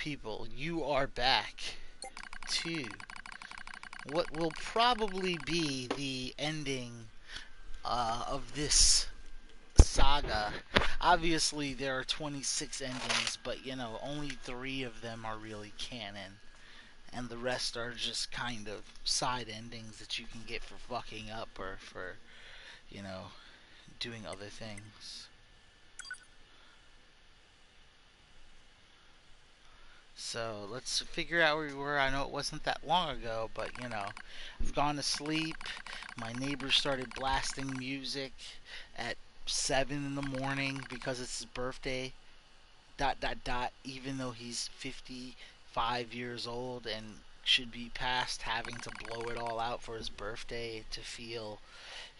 people, you are back to what will probably be the ending of this saga. Obviously, there are 26 endings, but only three of them are really canon, and the rest are just kind of side endings that you can get for fucking up or for, you know, doing other things. So let's figure out where we were. I know it wasn't that long ago, but I've gone to sleep. My neighbor started blasting music at 7 in the morning because it's his birthday. Dot dot dot. Even though he's 55 years old and should be past having to blow it all out for his birthday to feel,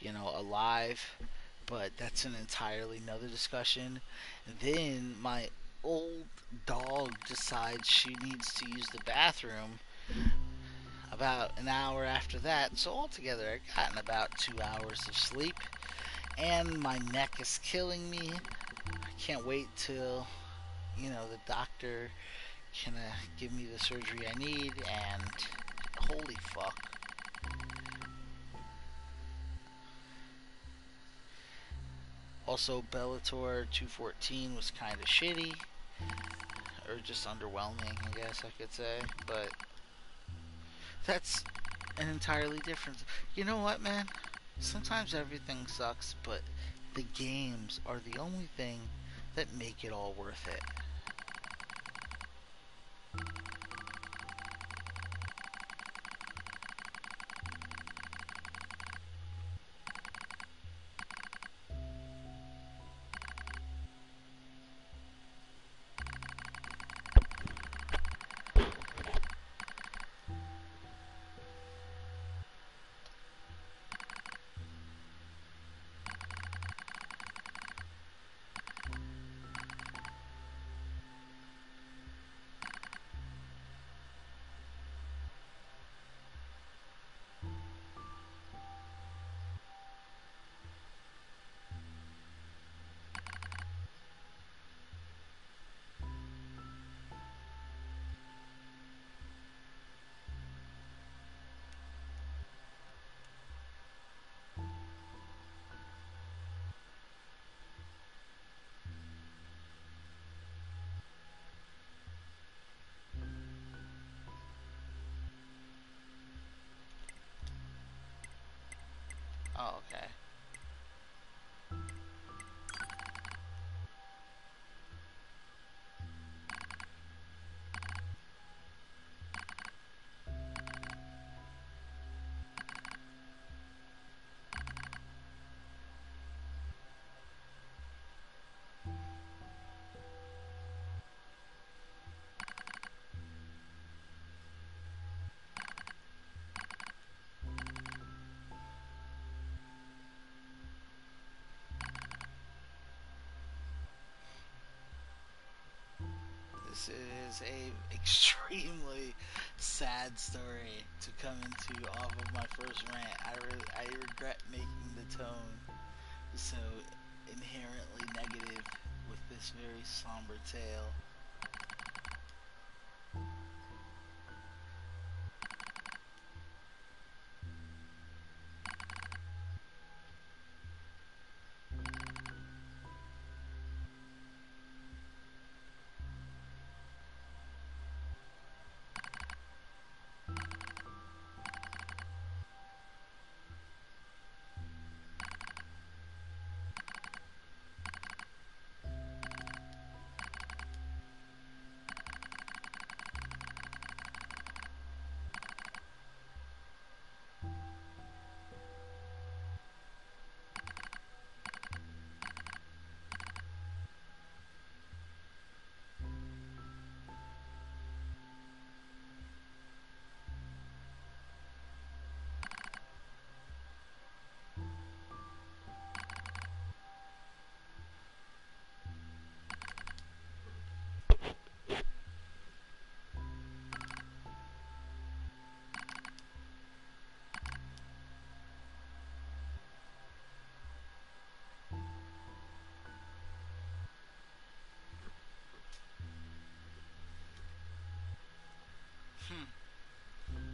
alive. But that's an entirely another discussion. Then my old dog decides she needs to use the bathroom about an hour after that. So altogether, I've gotten about 2 hours of sleep, and my neck is killing me. I can't wait till the doctor can give me the surgery I need. And holy fuck. Also, Bellator 214 was kind of shitty, or just underwhelming, I guess I could say. But that's an entirely different. You know what, man? Sometimes everything sucks, but the games are the only thing that make it all worth it. Oh, okay. This is a extremely sad story to come into off of my first rant. I regret making the tone so inherently negative with this very somber tale.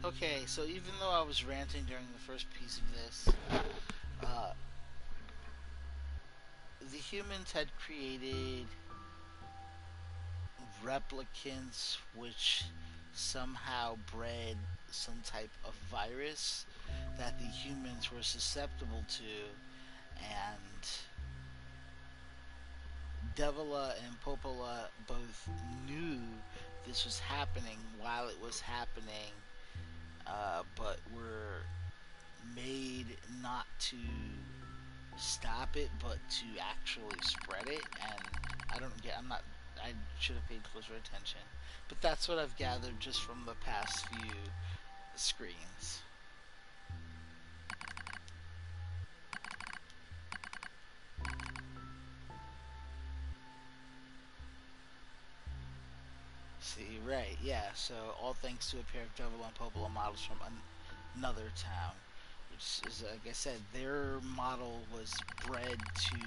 Okay, so even though I was ranting during the first piece of this, uh, the humans had created replicants which somehow bred some type of virus that the humans were susceptible to, and Devila and Popola both knew this was happening while it was happening, but were made not to stop it, but to actually spread it. And I don't get. I'm not. I should have paid closer attention, but that's what I've gathered just from the past few screens. See, right, yeah. So all thanks to a pair of Devil and Popola models from another town, which is, like I said, their model was bred to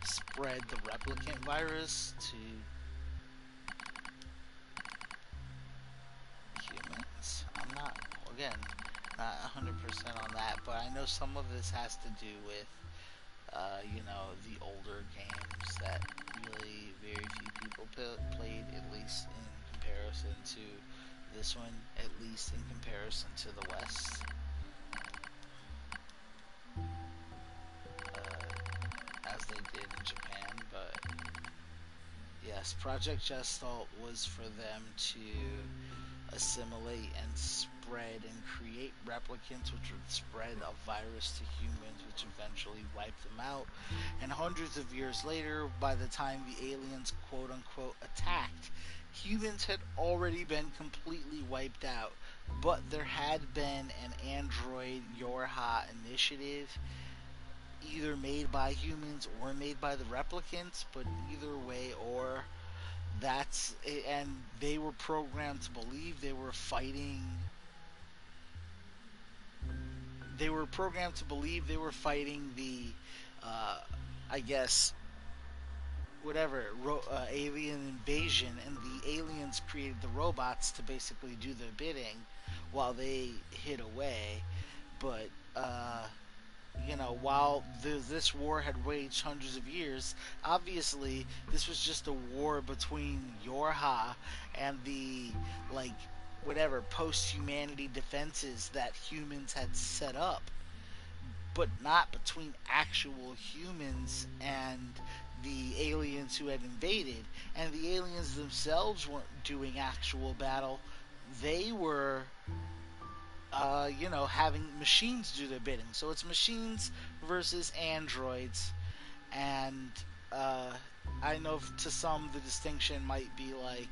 spread the replicant virus to humans. I'm not, again, not 100% on that, but I know some of this has to do with, the older games that really very few people played, at least in comparison to this one, at least in comparison to the West, as they did in Japan. But yes, Project Gestalt was for them to assimilate and spread and create replicants which would spread a virus to humans which eventually wiped them out. And hundreds of years later, by the time the aliens quote unquote attacked, humans had already been completely wiped out. But there had been an android Yorha initiative, either made by humans or made by the replicants, but either way, or that's, and they were programmed to believe they were fighting the, uh, I guess, whatever, alien invasion, and the aliens created the robots to basically do their bidding while they hid away. But while this war had waged hundreds of years, obviously this was just a war between Yorha and the, like, whatever post-humanity defenses that humans had set up, but not between actual humans and the aliens who had invaded. And the aliens themselves weren't doing actual battle; they were having machines do their bidding. So it's machines versus androids. And uh, I know to some the distinction might be like,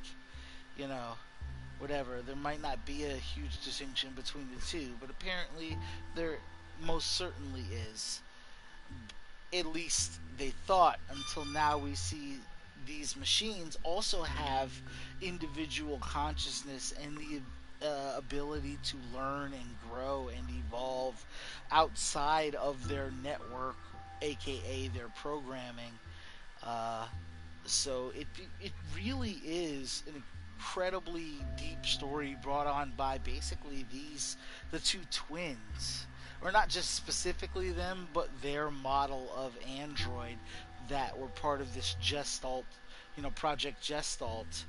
you know, whatever. There might not be a huge distinction between the two, but apparently there most certainly is. At least they thought, until now we see these machines also have individual consciousness and the ability to learn and grow and evolve outside of their network, aka their programming. Uh, so it really is an incredibly deep story brought on by basically the two twins, or not just specifically them, but their model of android that were part of this Gestalt, Project Gestalt,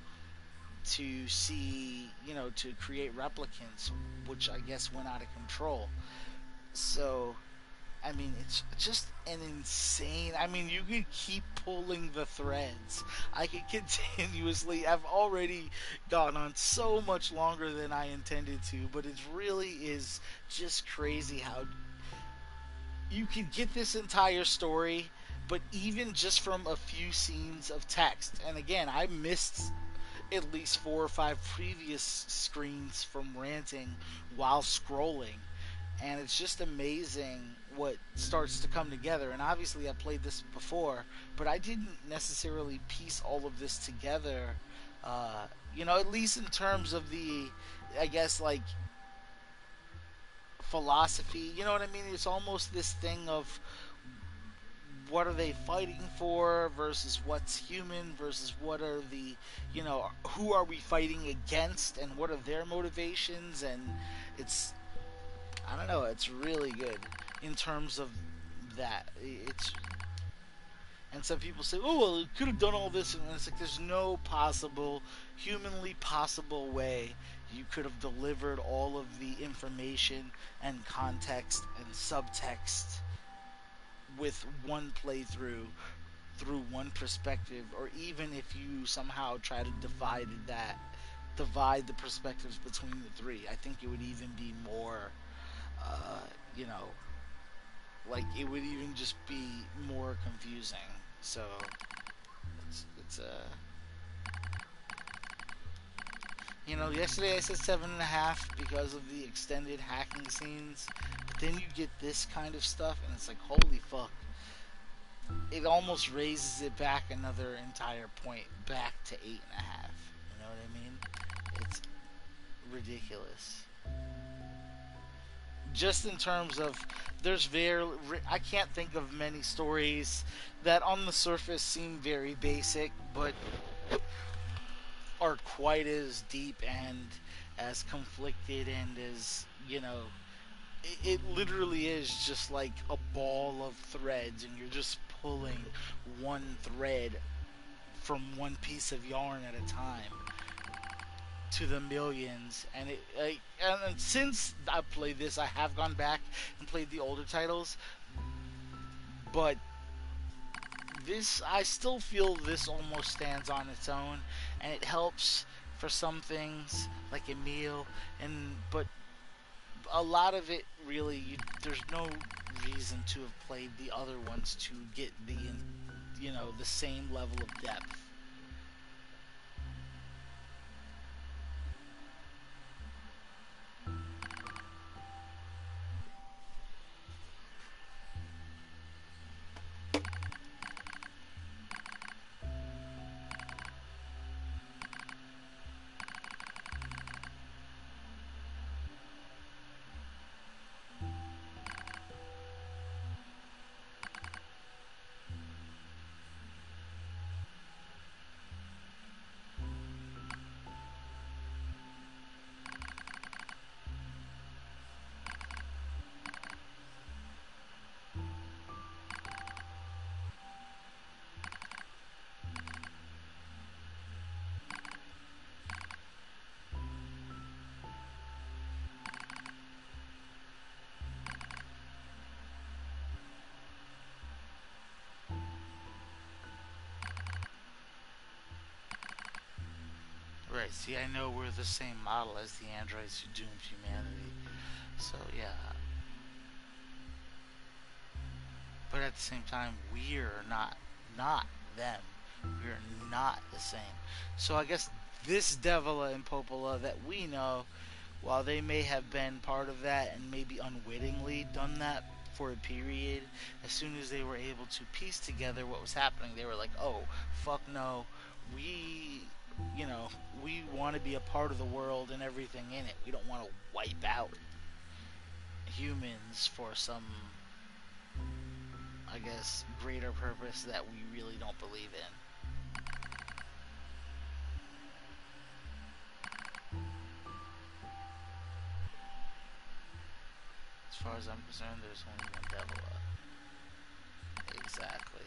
to see, to create replicants, which I guess went out of control. So I mean, it's just an insane. I mean, you could keep pulling the threads. I could continuously. I've already gone on so much longer than I intended to, but it really is just crazy how you could get this entire story, but even just from a few scenes of text. And again, I missed at least 4 or 5 previous screens from ranting while scrolling, and it's just amazing what starts to come together. And obviously I played this before, but I didn't necessarily piece all of this together, uh, at least in terms of the, I guess, like, philosophy. You know what I mean? It's almost this thing of what are they fighting for versus what's human versus what are the, who are we fighting against and what are their motivations. And it's, I don't know, it's really good in terms of that. It's, and some people say, oh, well, it could have done all this. And it's like, there's no possible, humanly possible way you could have delivered all of the information and context and subtext with one playthrough through one perspective, or even if you somehow try to divide the perspectives between the three, I think it would even be more, uh, you know, like it would even just be more confusing. So it's yesterday I said 7.5 because of the extended hacking scenes, but then you get this kind of stuff, and it's like, holy fuck! It almost raises it back another entire point, back to 8.5. You know what I mean? It's ridiculous. Just in terms of, I can't think of many stories that on the surface seem very basic, but are quite as deep and as conflicted and as, it literally is just like a ball of threads, and you're just pulling one thread from one piece of yarn at a time to the millions. And and since I played this, I have gone back and played the older titles, but this, I still feel this almost stands on its own, and it helps for some things like a meal, and but a lot of it really, there's no reason to have played the other ones to get the same level of depth. Right, see, I know we're the same model as the androids who doomed humanity. So, yeah. But at the same time, we're not them. We're not the same. So I guess this Devila and Popola that we know, while they may have been part of that and maybe unwittingly done that for a period, as soon as they were able to piece together what was happening, they were like, oh, fuck no, we, you know, we want to be a part of the world and everything in it. We don't want to wipe out humans for some, I guess, greater purpose that we really don't believe in. As far as I'm concerned, there's only one devil. Exactly.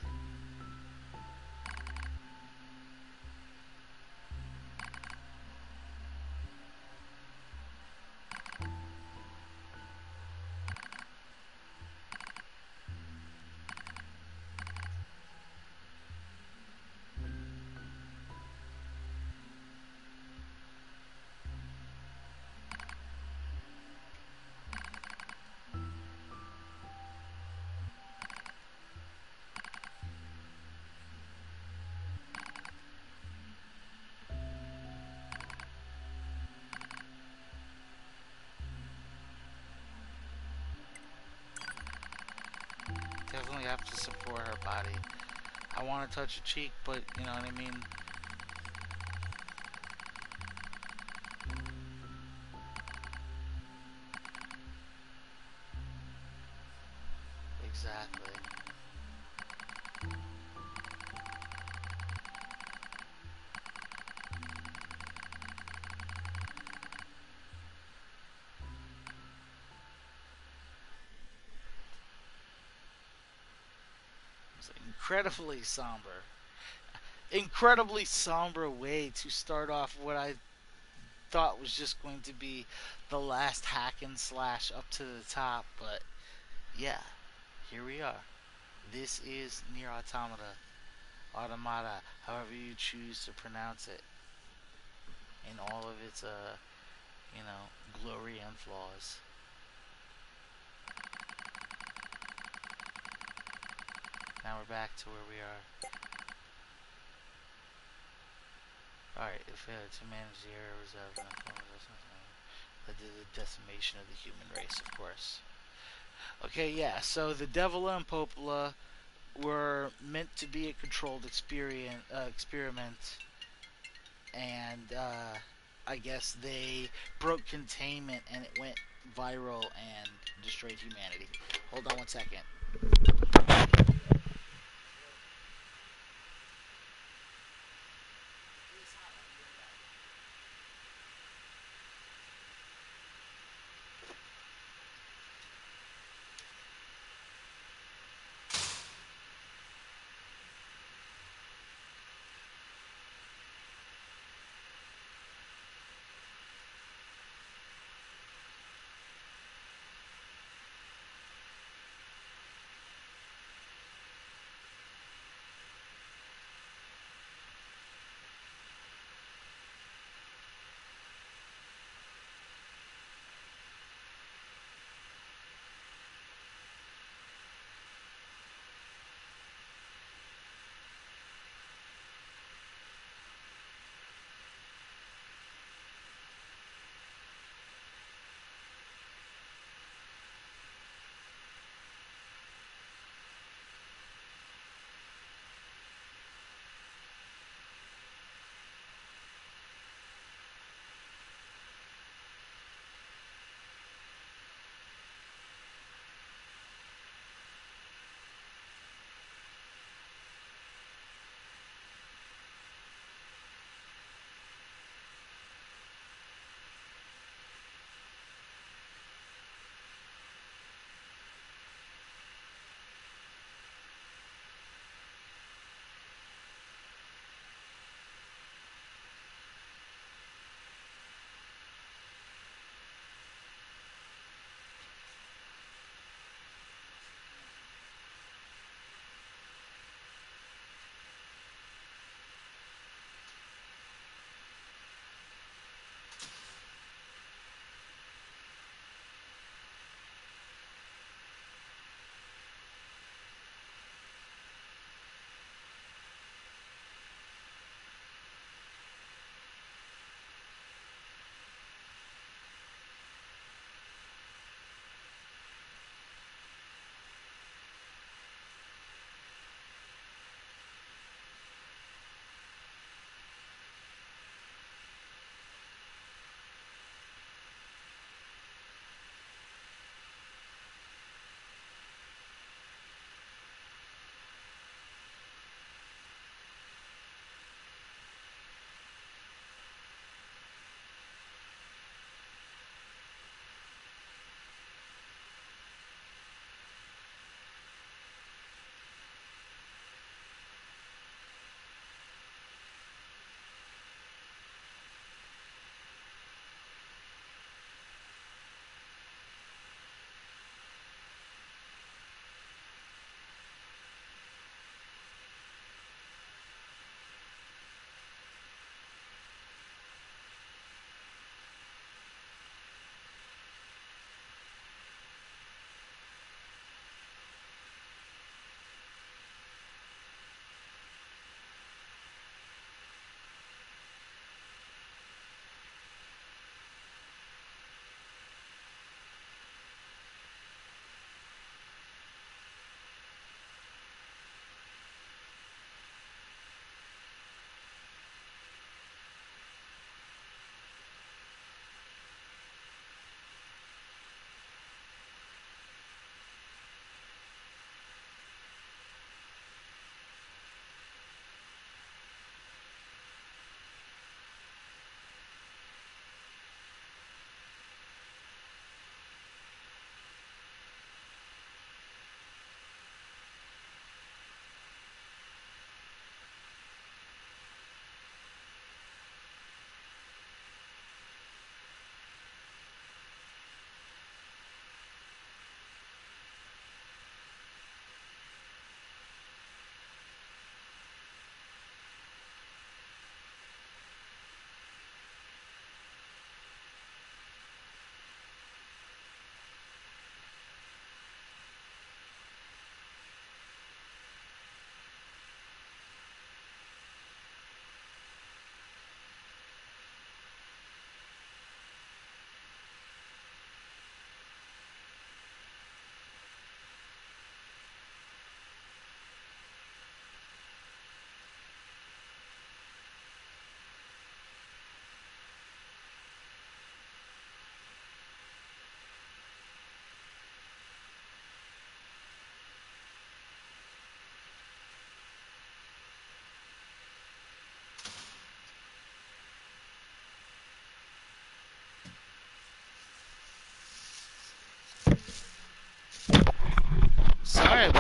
Definitely have to support her body. I want to touch her cheek, but you know what I mean? Exactly. incredibly somber. Incredibly somber way to start off what I thought was just going to be the last hack and slash up to the top, but yeah, here we are. This is NeiR Automata, Automata, however you choose to pronounce it, in all of its glory and flaws. Now we're back to where we are. Alright, if to manage the errors of the decimation of the human race, of course. Okay, yeah, so the Devila and Popola were meant to be a controlled experiment, and I guess they broke containment and it went viral and destroyed humanity. Hold on one second.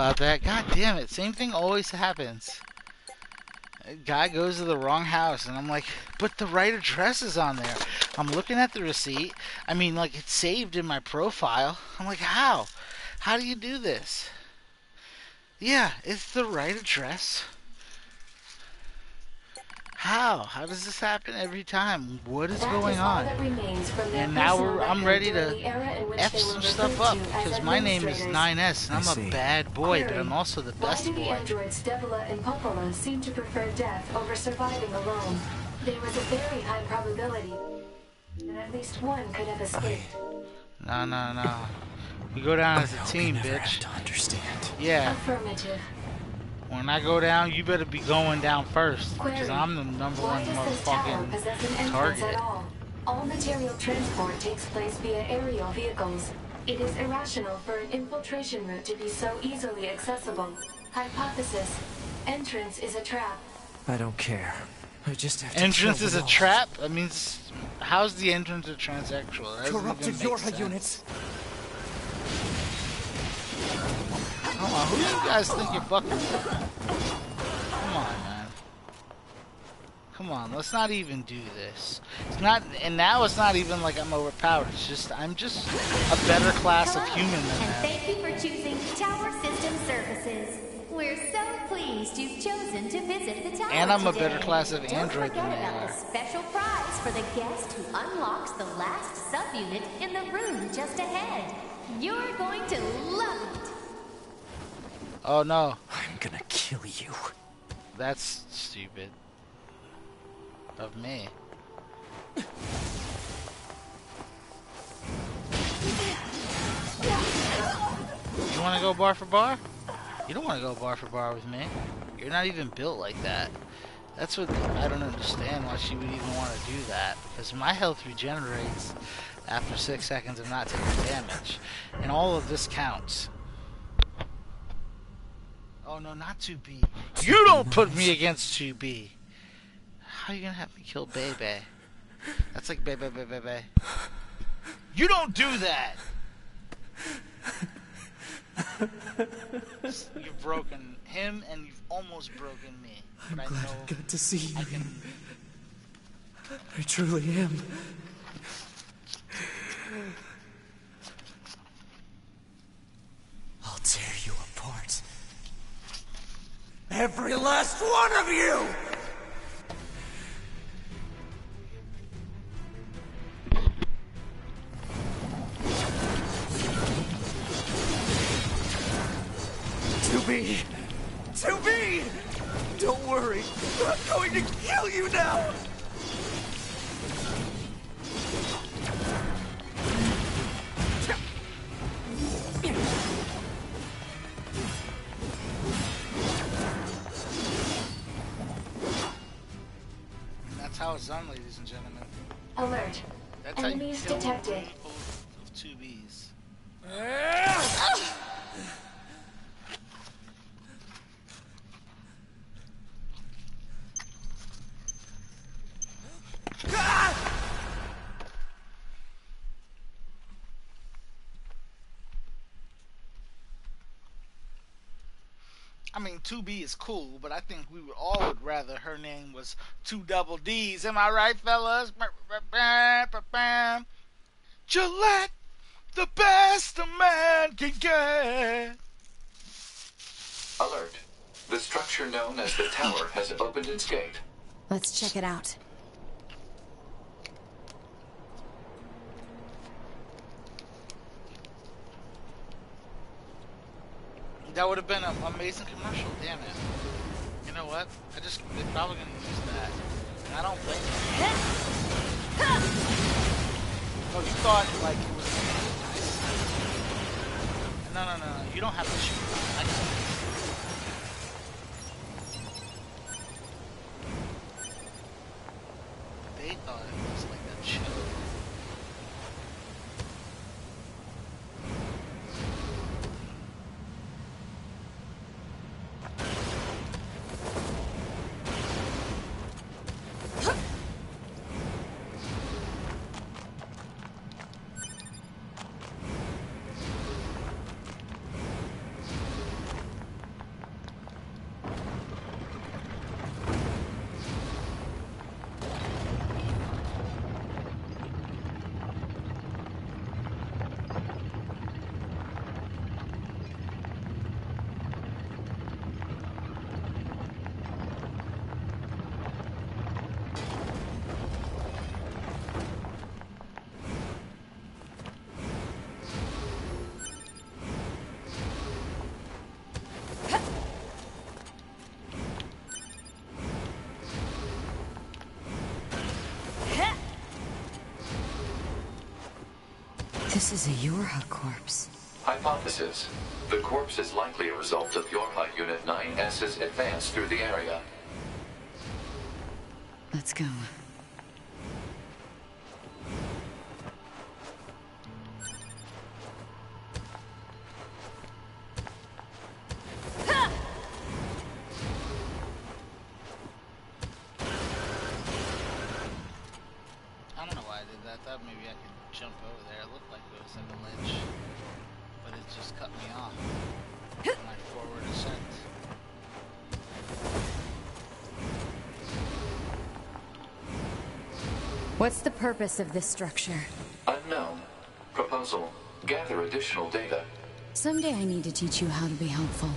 about that. God damn it. Same thing always happens. A guy goes to the wrong house, and I'm like, but the right address is on there. I'm looking at the receipt. I mean, like, it's saved in my profile. I'm like, how? How do you do this? Yeah, it's the right address. How? How does this happen every time? What is going on? And now I'm ready to F some stuff up because my name is 9S and I'm a bad boy, but I'm also the best boy. While the androids Debula and Popola seemed to prefer death over surviving alone, there was a very high probability that at least one could have escaped. No. We go down as a team, bitch. Have to understand. Yeah. Affirmative. When I go down, you better be going down first, because I'm the number one motherfucking target. All material transport takes place via aerial vehicles. It is irrational for an infiltration route to be so easily accessible. Hypothesis: entrance is a trap. I don't care. I just have to Entrance is a trap? That means, how's the entrance a transsexual? Corrupted Yorha units. Come on, who do you guys think you're fucking with? Come on, man. Come on, let's not even do this. It's not, and now it's not even like I'm overpowered. It's just, I'm just a better class of human than and that. Thank you for choosing Tower System Services. We're so pleased you've chosen to visit the tower. And I'm a today. better class of android Don't than forget they about are. the special prize for the guest who unlocks the last subunit in the room just ahead. You're going to love it. Oh no. I'm gonna kill you. That's stupid. Of me. You wanna go bar for bar? You don't wanna go bar for bar with me. You're not even built like that. That's what I don't understand why she would even want to do that. Because my health regenerates after 6 seconds of not taking damage. And all of this counts. Oh no, not 2B. You don't put me against 2B. How are you gonna have me kill Bebe? That's like Bebe. You don't do that! You've broken him and you've almost broken me. But I'm glad I got to see you. I truly am. I'll tear you apart. Every last one of you! To be! Don't worry, I'm going to kill you now! That's how it's done, ladies and gentlemen. Alert. That's Enemies how you kill detected. people with 2Bs. I mean, 2B is cool, but I think we would all would rather her name was 2 double D's. Am I right, fellas? Gillette, the best a man can get. Alert. The structure known as the tower has opened its gate. Let's check it out. That would have been an amazing commercial, damn it. You know what? They're probably gonna use that. And I don't think. Oh, you thought like it was nice. No. You don't have to shoot. I can. They thought it was like a chill. This is a Yorha corpse. Hypothesis. The corpse is likely a result of Yorha Unit 9S's advance through the area. Let's go. I don't know why I did that. Thought maybe I could jump over there. It looked like it was like a ledge, but it just cut me off when I forward ascent. What's the purpose of this structure? Unknown. Proposal. Gather additional data. Someday I need to teach you how to be helpful.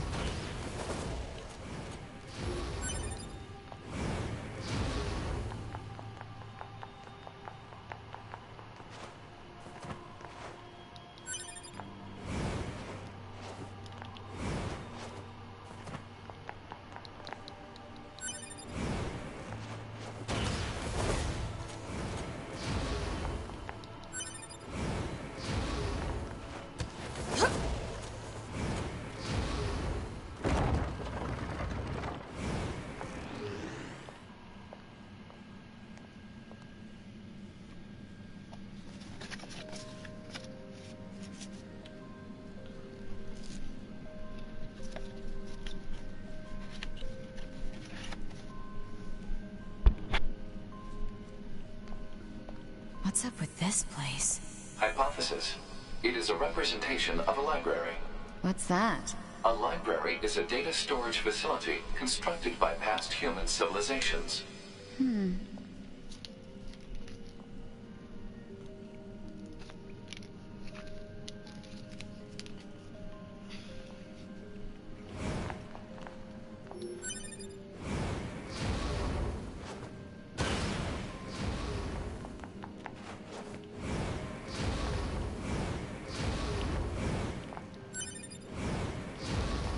What's up with this place? Hypothesis. It is a representation of a library. What's that? A library is a data storage facility constructed by past human civilizations.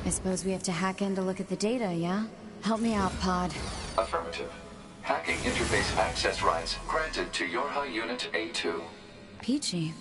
I suppose we have to hack in to look at the data, yeah? Help me out, Pod. Affirmative. Hacking interface access rights granted to Yorha Unit A2. Peachy.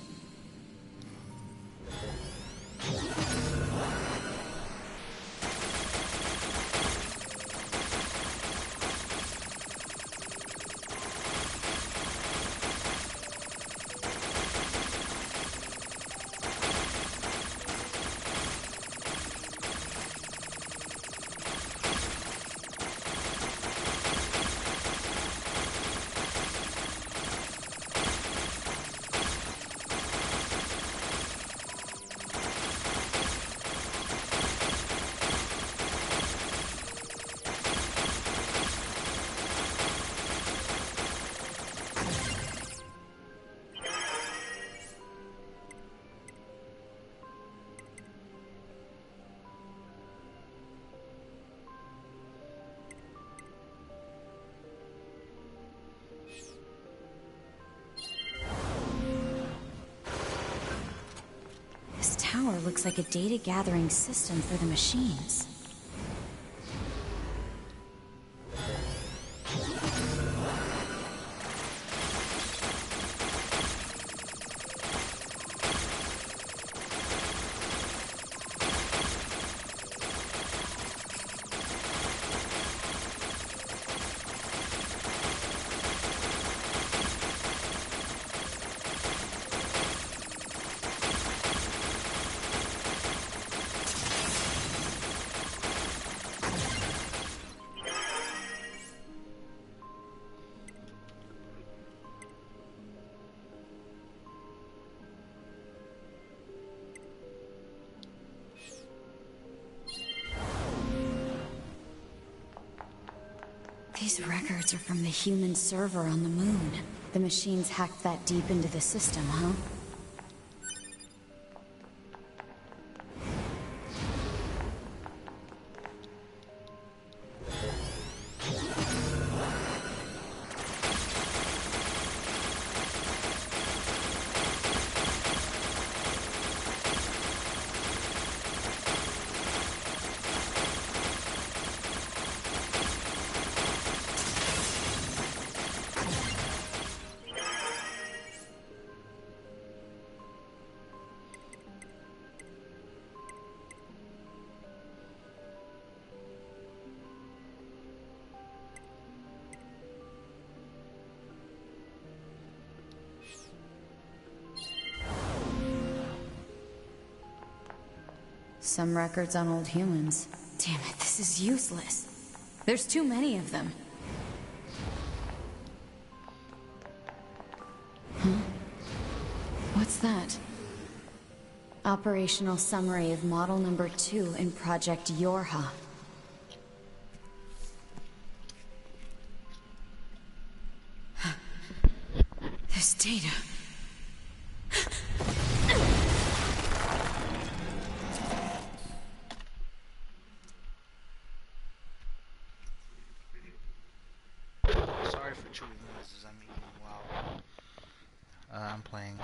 This tower looks like a data gathering system for the machines. These records are from the human server on the moon. The machines hacked that deep into the system, huh? Some records on old humans. Damn it, this is useless. There's too many of them. Huh? What's that? Operational summary of model number 2 in Project Yorha. This data... Sorry for chewing noises I'm eating while I'm playing.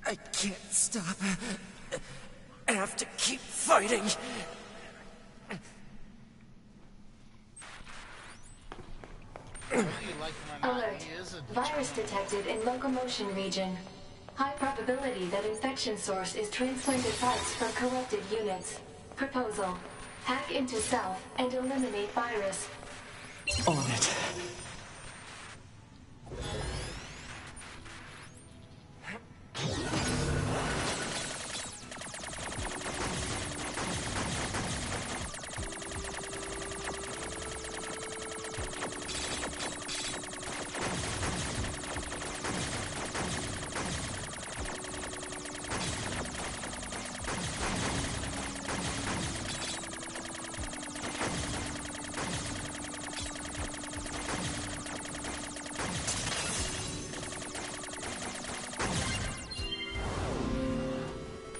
I can't stop. I have to keep fighting. Alert. Virus detected in locomotion region. High probability that infection source is transplanted parts for corrupted units. Proposal. Hack into self and eliminate virus. On it.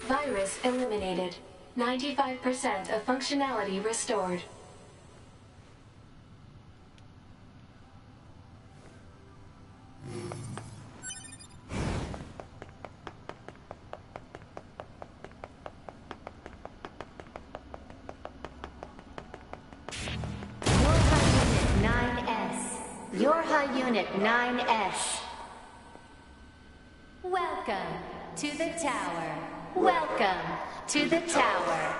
Virus eliminated. 95% of functionality restored. Yorha Unit 9S. Welcome to the tower. Welcome to the tower.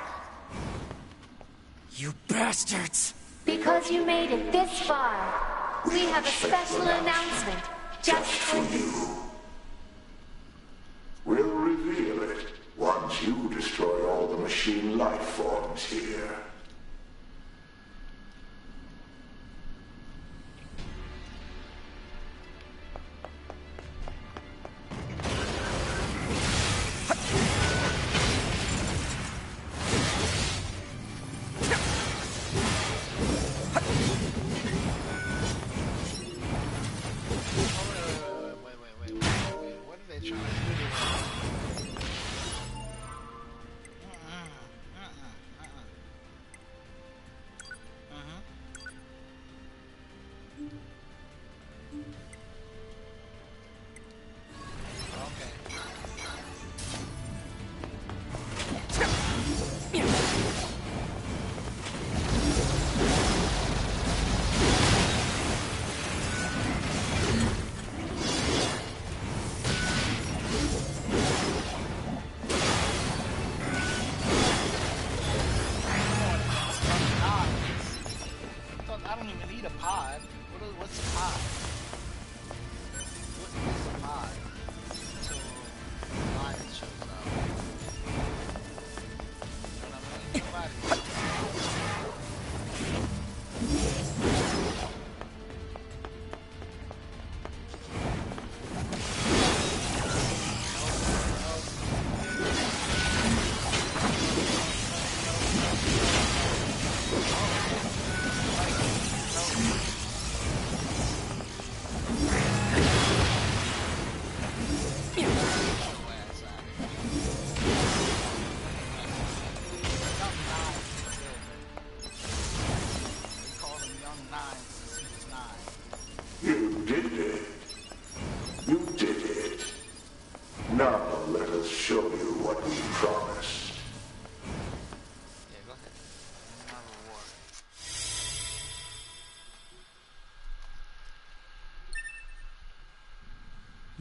You bastards! Because you made it this far, we have a special announcement just for you. We'll reveal it once you destroy all the machine life forms here.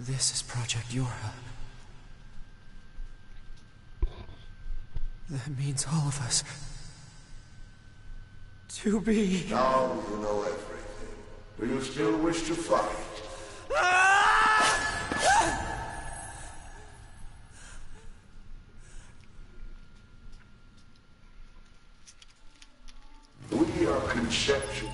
This is Project Yorha. That means all of us. To be... Now you know everything. Do you still wish to fight? We are conception.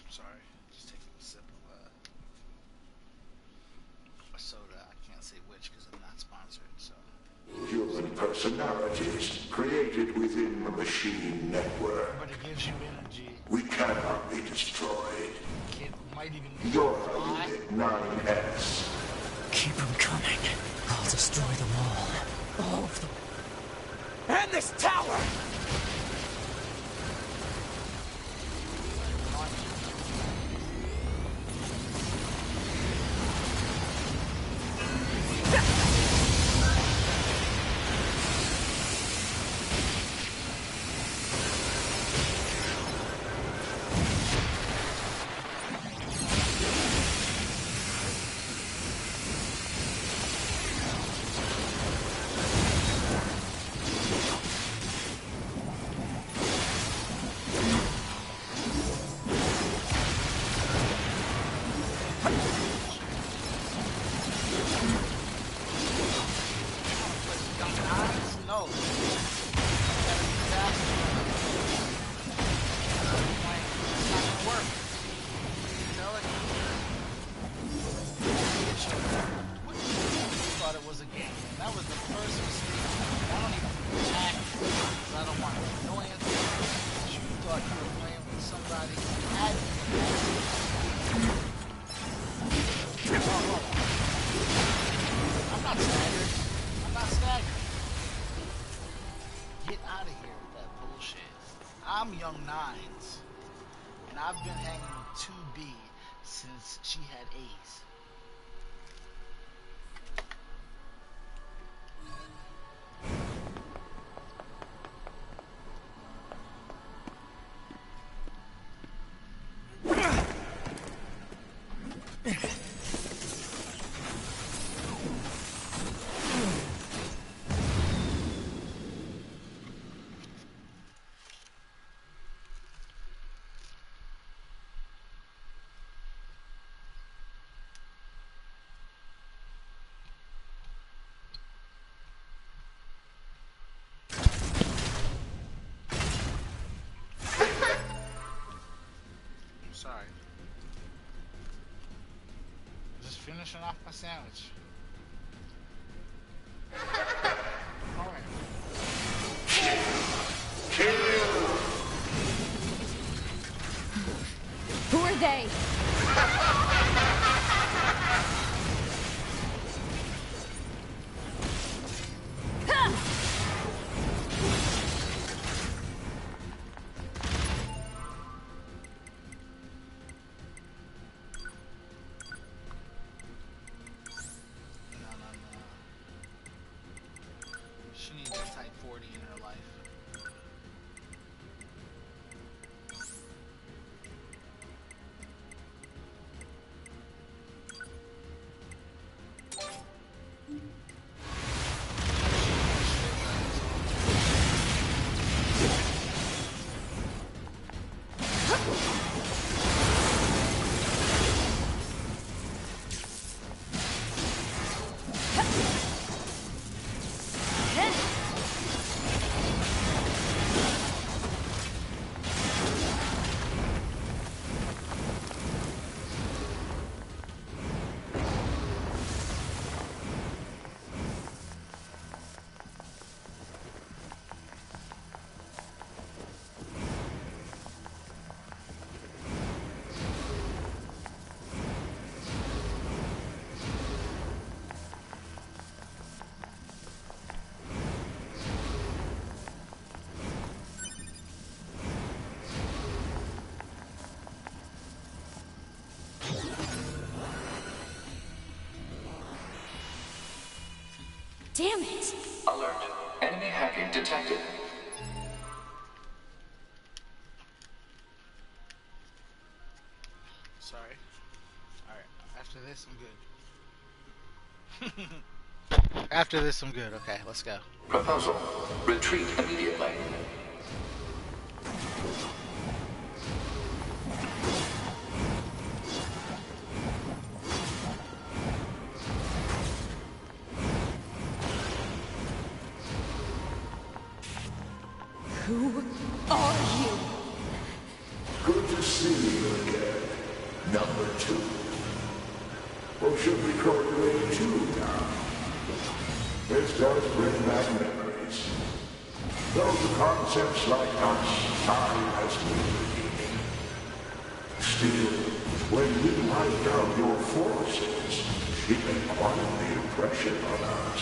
Sorry, just taking a sip of a soda. I can't say which because I'm not sponsored. So. Human personalities created within the machine network. But it gives you energy. We cannot be destroyed. It might even be Your fly. Unit 9S. Keep them coming. I'll destroy them all. All of them. And this tower! I'm Young Nines, and I've been hanging with 2B since she had A's. Sorry. Just finishing off my sandwich. Alright. Who are they? She needs a type 40 in her life. Damn it! Alert. Enemy hacking detected. this, I'm good. After this, I'm good. Okay, let's go. Proposal. Retreat immediately. Who are you? Good to see you again, number 2. Or should we call you A2 now? This does bring back memories. Though the concepts like us, time has been redeeming. Still, when we wiped out your forces, it made quite the impression on us.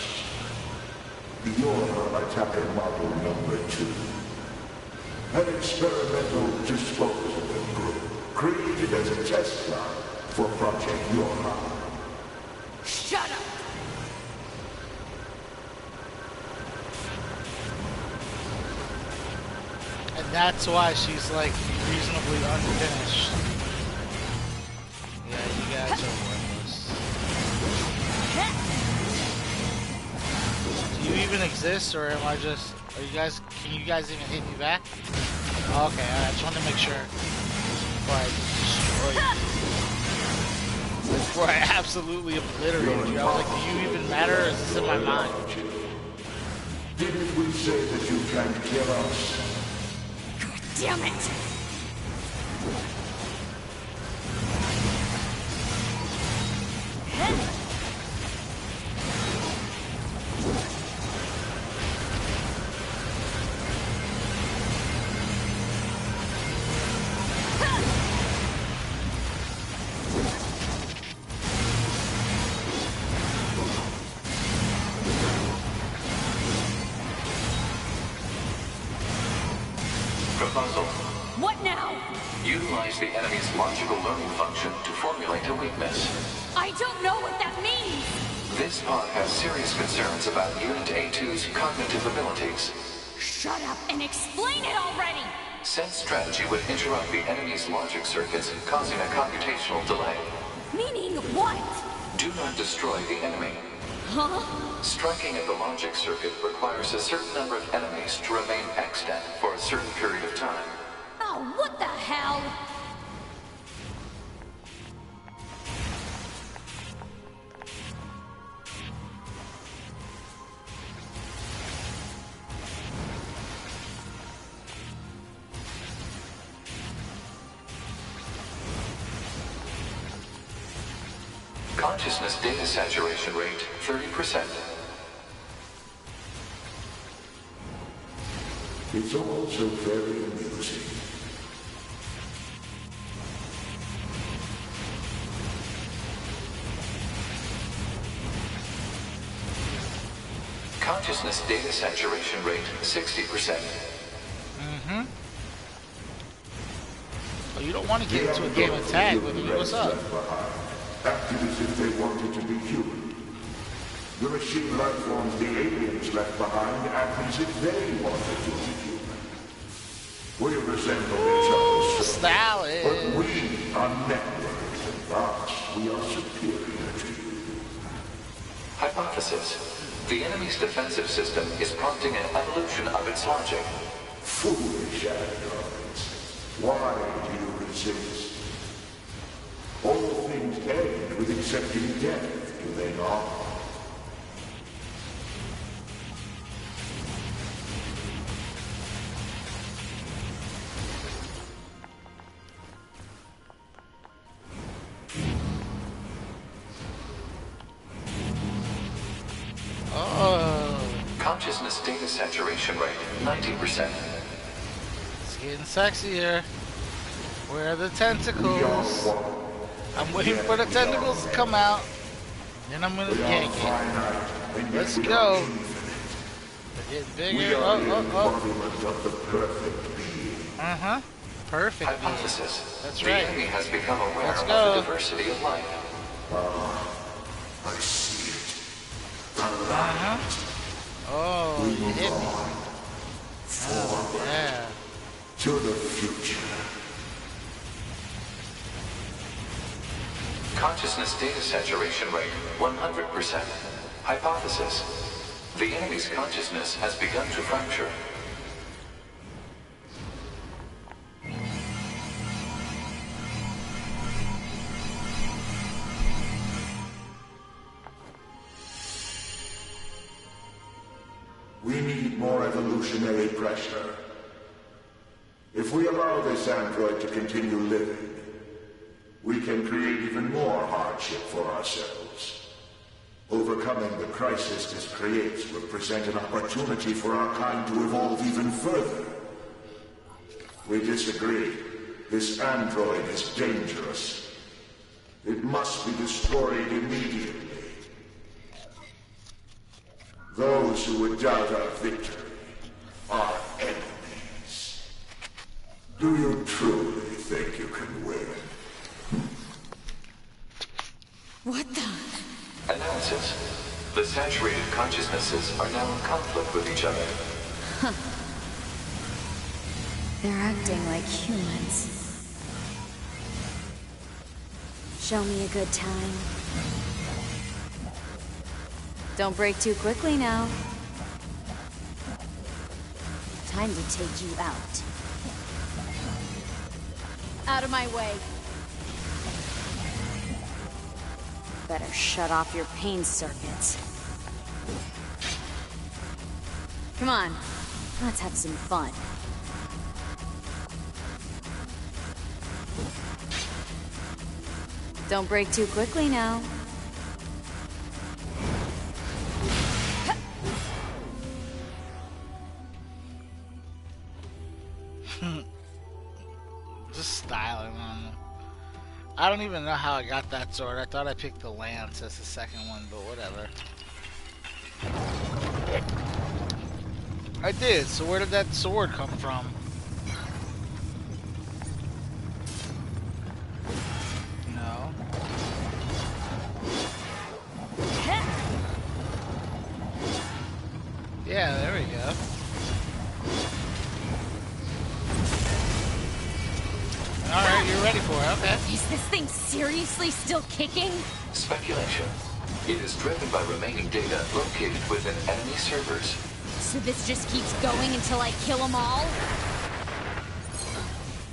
You're attacker model number 2. An experimental disposable group created as a test lab for Project Yorha. Shut up! And that's why she's like reasonably unfinished. Yeah, you guys are worthless. Do you even exist, or am I just? Are you guys? Can you guys even hit me back? Okay, I just wanted to make sure before I destroy you. Before I absolutely obliterate you. I was like, do you even matter, or is this in my mind? Didn't we say that you can kill us? Damn it! Proposal. What now? Utilize the enemy's logical learning function to formulate a weakness. I don't know what that means! This pod has serious concerns about Unit A2's cognitive abilities. Shut up and explain it already! Said strategy would interrupt the enemy's logic circuits, causing a computational delay. Meaning what? Do not destroy the enemy. Huh? Striking at the logic circuit requires a certain number of enemies to remain extant for a certain period of time. Oh, what the hell? Consciousness data saturation rate 30%. It's also very amusing. Consciousness data saturation rate 60%. Mm-hmm. Oh, you don't want to get into a game of tag with me. What's up? Acted as if they wanted to be human. The machine life forms the aliens left behind act as if they wanted to be human. We resemble each other, so, Salad. but we are networked, and thus we are superior to you. Hypothesis. The enemy's defensive system is prompting an evolution of its logic. Foolish androids. Why do you resist? All things end with accepting death, do they not? Oh, Consciousness data saturation rate 90%. it's getting sexier. Where are the We are tentacles? one. I'm waiting for the tentacles to come out. Then I'm gonna We are yank it. finite, and yet Let's we go. are infinite. They're getting We bigger. are the Oh. embodiment of the perfect being. Uh-huh. Perfect. Hypothesis. That's the right. enemy has become aware Let's of go. the diversity of life. I see it. The light. Uh-huh. Oh, We you move hit me. on. Forward. Yeah. To the future. Consciousness data saturation rate 100%. Hypothesis. The enemy's consciousness has begun to fracture. We need more evolutionary pressure. If we allow this android to continue living, we can create even more hardship for ourselves. Overcoming the crisis this creates will present an opportunity for our kind to evolve even further. We disagree. This android is dangerous. It must be destroyed immediately. Those who would doubt our victory are enemies. Do you truly think you can win? What the? Analysis. The saturated consciousnesses are now in conflict with each other. Huh. They're acting like humans. Show me a good time. Don't break too quickly now. Time to take you out. Out of my way. Better shut off your pain circuits. Come on, let's have some fun. Don't break too quickly now. Just styling on them. I don't even know how I got that sword. I thought I picked the lance as the second one, but whatever. I did, so where did that sword come from? No. Yeah, there we go. Alright, you're ready for it, okay. Is this thing seriously still kicking? Speculation. It is driven by remaining data located within enemy servers. So this just keeps going until I kill them all?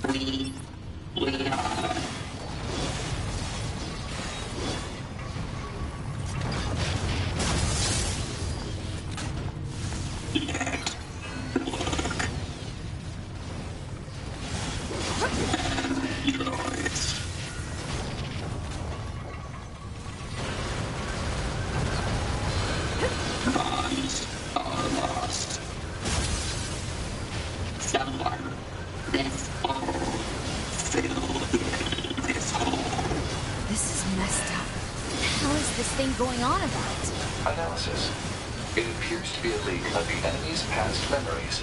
We are. Going on about? Analysis. It appears to be a leak of the enemy's past memories.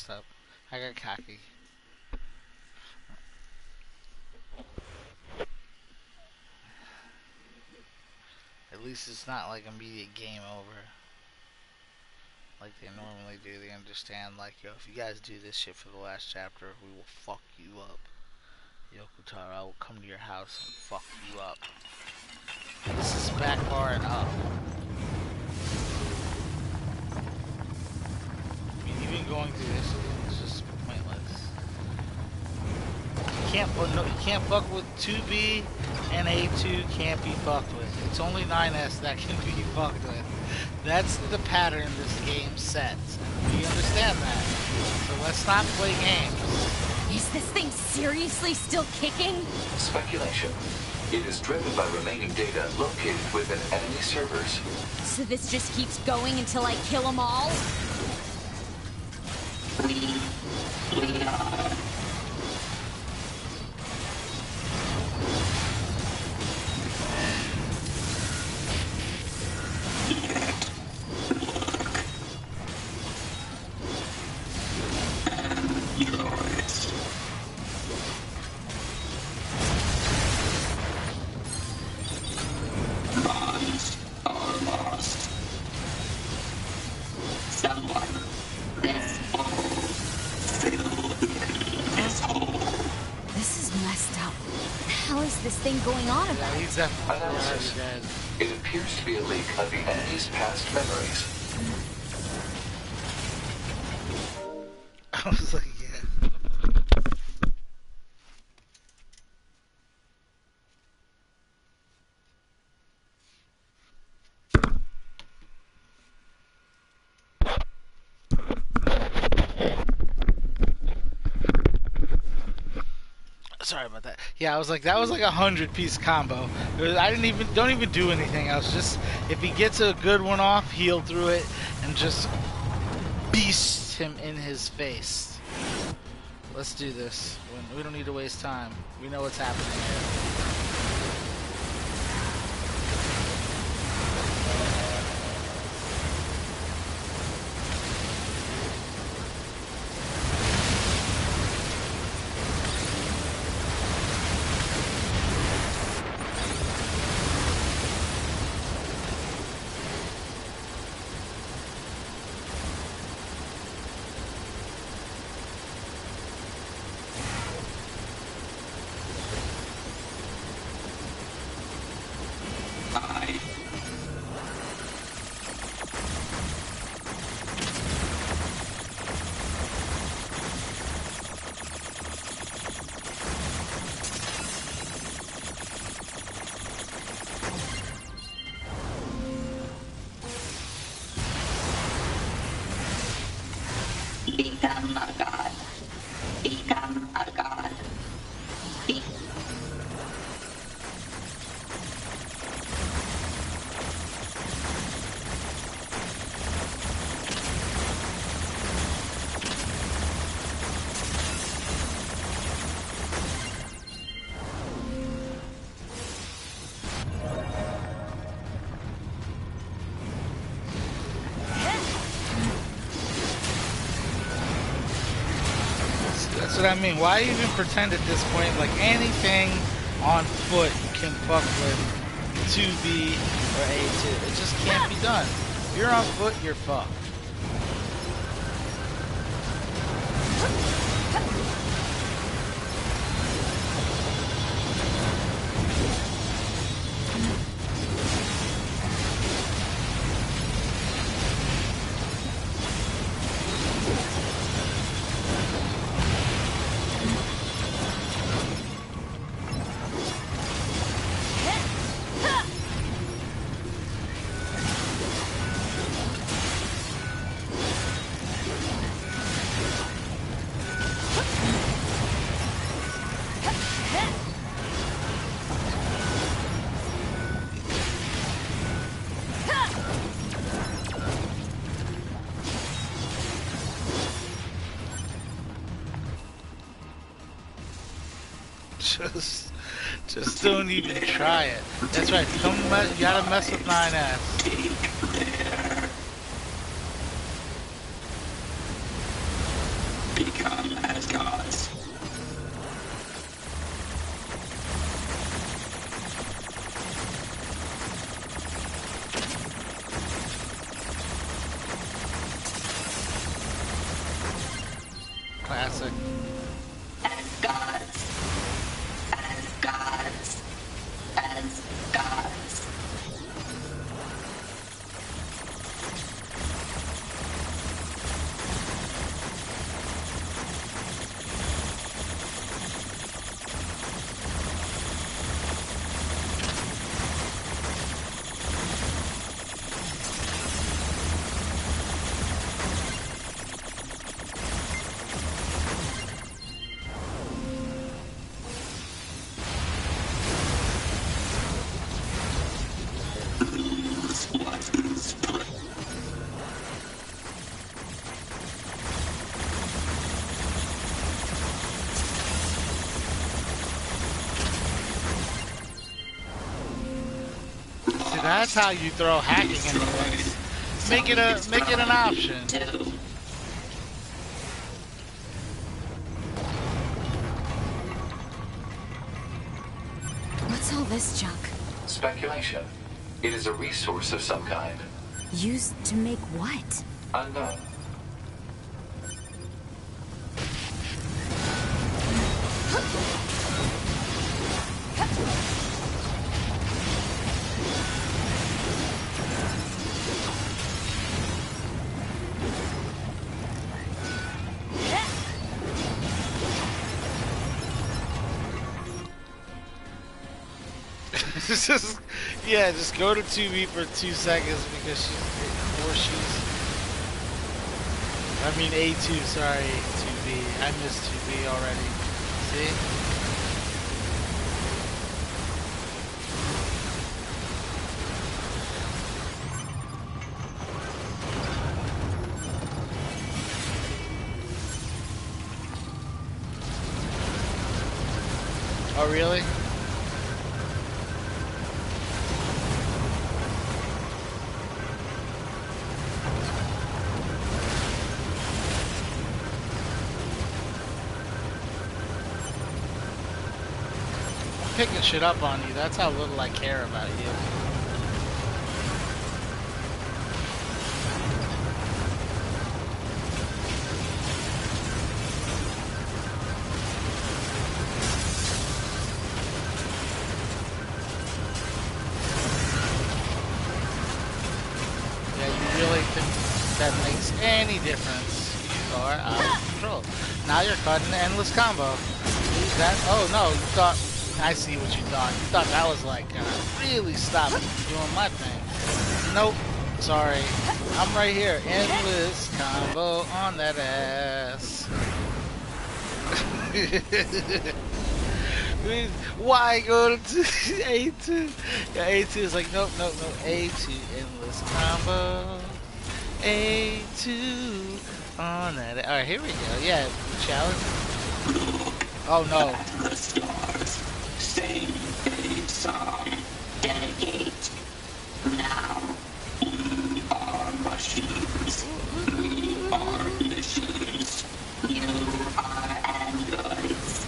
Up. I got cocky. At least it's not like immediate game over. Like they normally do. They understand, like, yo, if you guys do this shit for the last chapter, we will fuck you up. Yokotaro, I will come to your house and fuck you up. This is back bar and up. I mean, even going through this is just pointless. You can't fuck with 2B and A2 can't be fucked with. It's only 9S that can be fucked with. That's the pattern this game sets. We understand that. So let's not play games. Is this thing seriously still kicking? Speculation. It is driven by remaining data located within enemy servers. So this just keeps going until I kill them all? This is messed up. How is this thing going on about? Yeah, he's definitely already Analysis. dead. It appears to be a leak of the enemy's past memories. I was like, yeah. Sorry about that. Yeah, I was like, that was like a 100-piece combo. I don't even do anything else. Just if he gets a good one off, heal through it and just beast him in his face. Let's do this. We don't need to waste time. We know what's happening here. Become a god. Become a god. That's what I mean. Why even pretend at this point like anything on foot you can fuck with 2B or A2? It just can't be done. If you're on foot, you're fucked. Just don't even try it. That's right. You gotta mess with 9S. Become as gods. Classic. As gods. that's how you throw hacking in the mix. Make it an option. What's all this junk? Speculation. It is a resource of some kind. Used to make what? Unknown. Just, yeah, just go to 2B for 2 seconds because I mean A2, sorry, 2B. I missed 2B already. See? Oh, really? Picking shit up on you. That's how little I care about you. Yeah, you really think that makes any difference? You are out of control. Now you're cutting an endless combo. That? Oh no, you thought. I see what you thought. You thought that was like gonna really stop me from doing my thing. Nope. Sorry. I'm right here. Endless combo on that ass. Why go to A2? Yeah, A2 is like, nope, nope, nope. A2, endless combo. A2 on that. Alright, here we go. Yeah, challenge. Oh no. The stars sing a song. Dedicate. Now we are machines. We are machines. You are androids.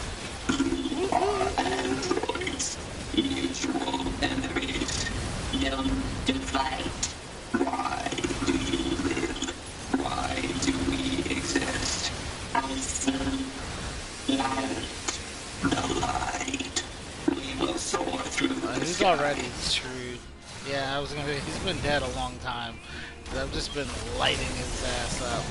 You are androids. Mutual enemies. Known to fight. Why do you live? Why do we exist? I see. Light. The light. We will soar through the He's sky. already screwed. Yeah, I was gonna. He's been dead a long time. I've just been lighting his ass up.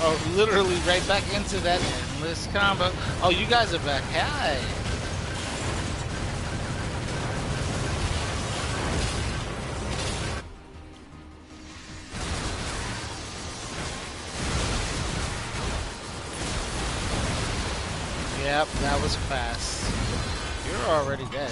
Oh, literally right back into that endless combo. Oh, you guys are back. Hi. Yep, that was fast. You're already dead.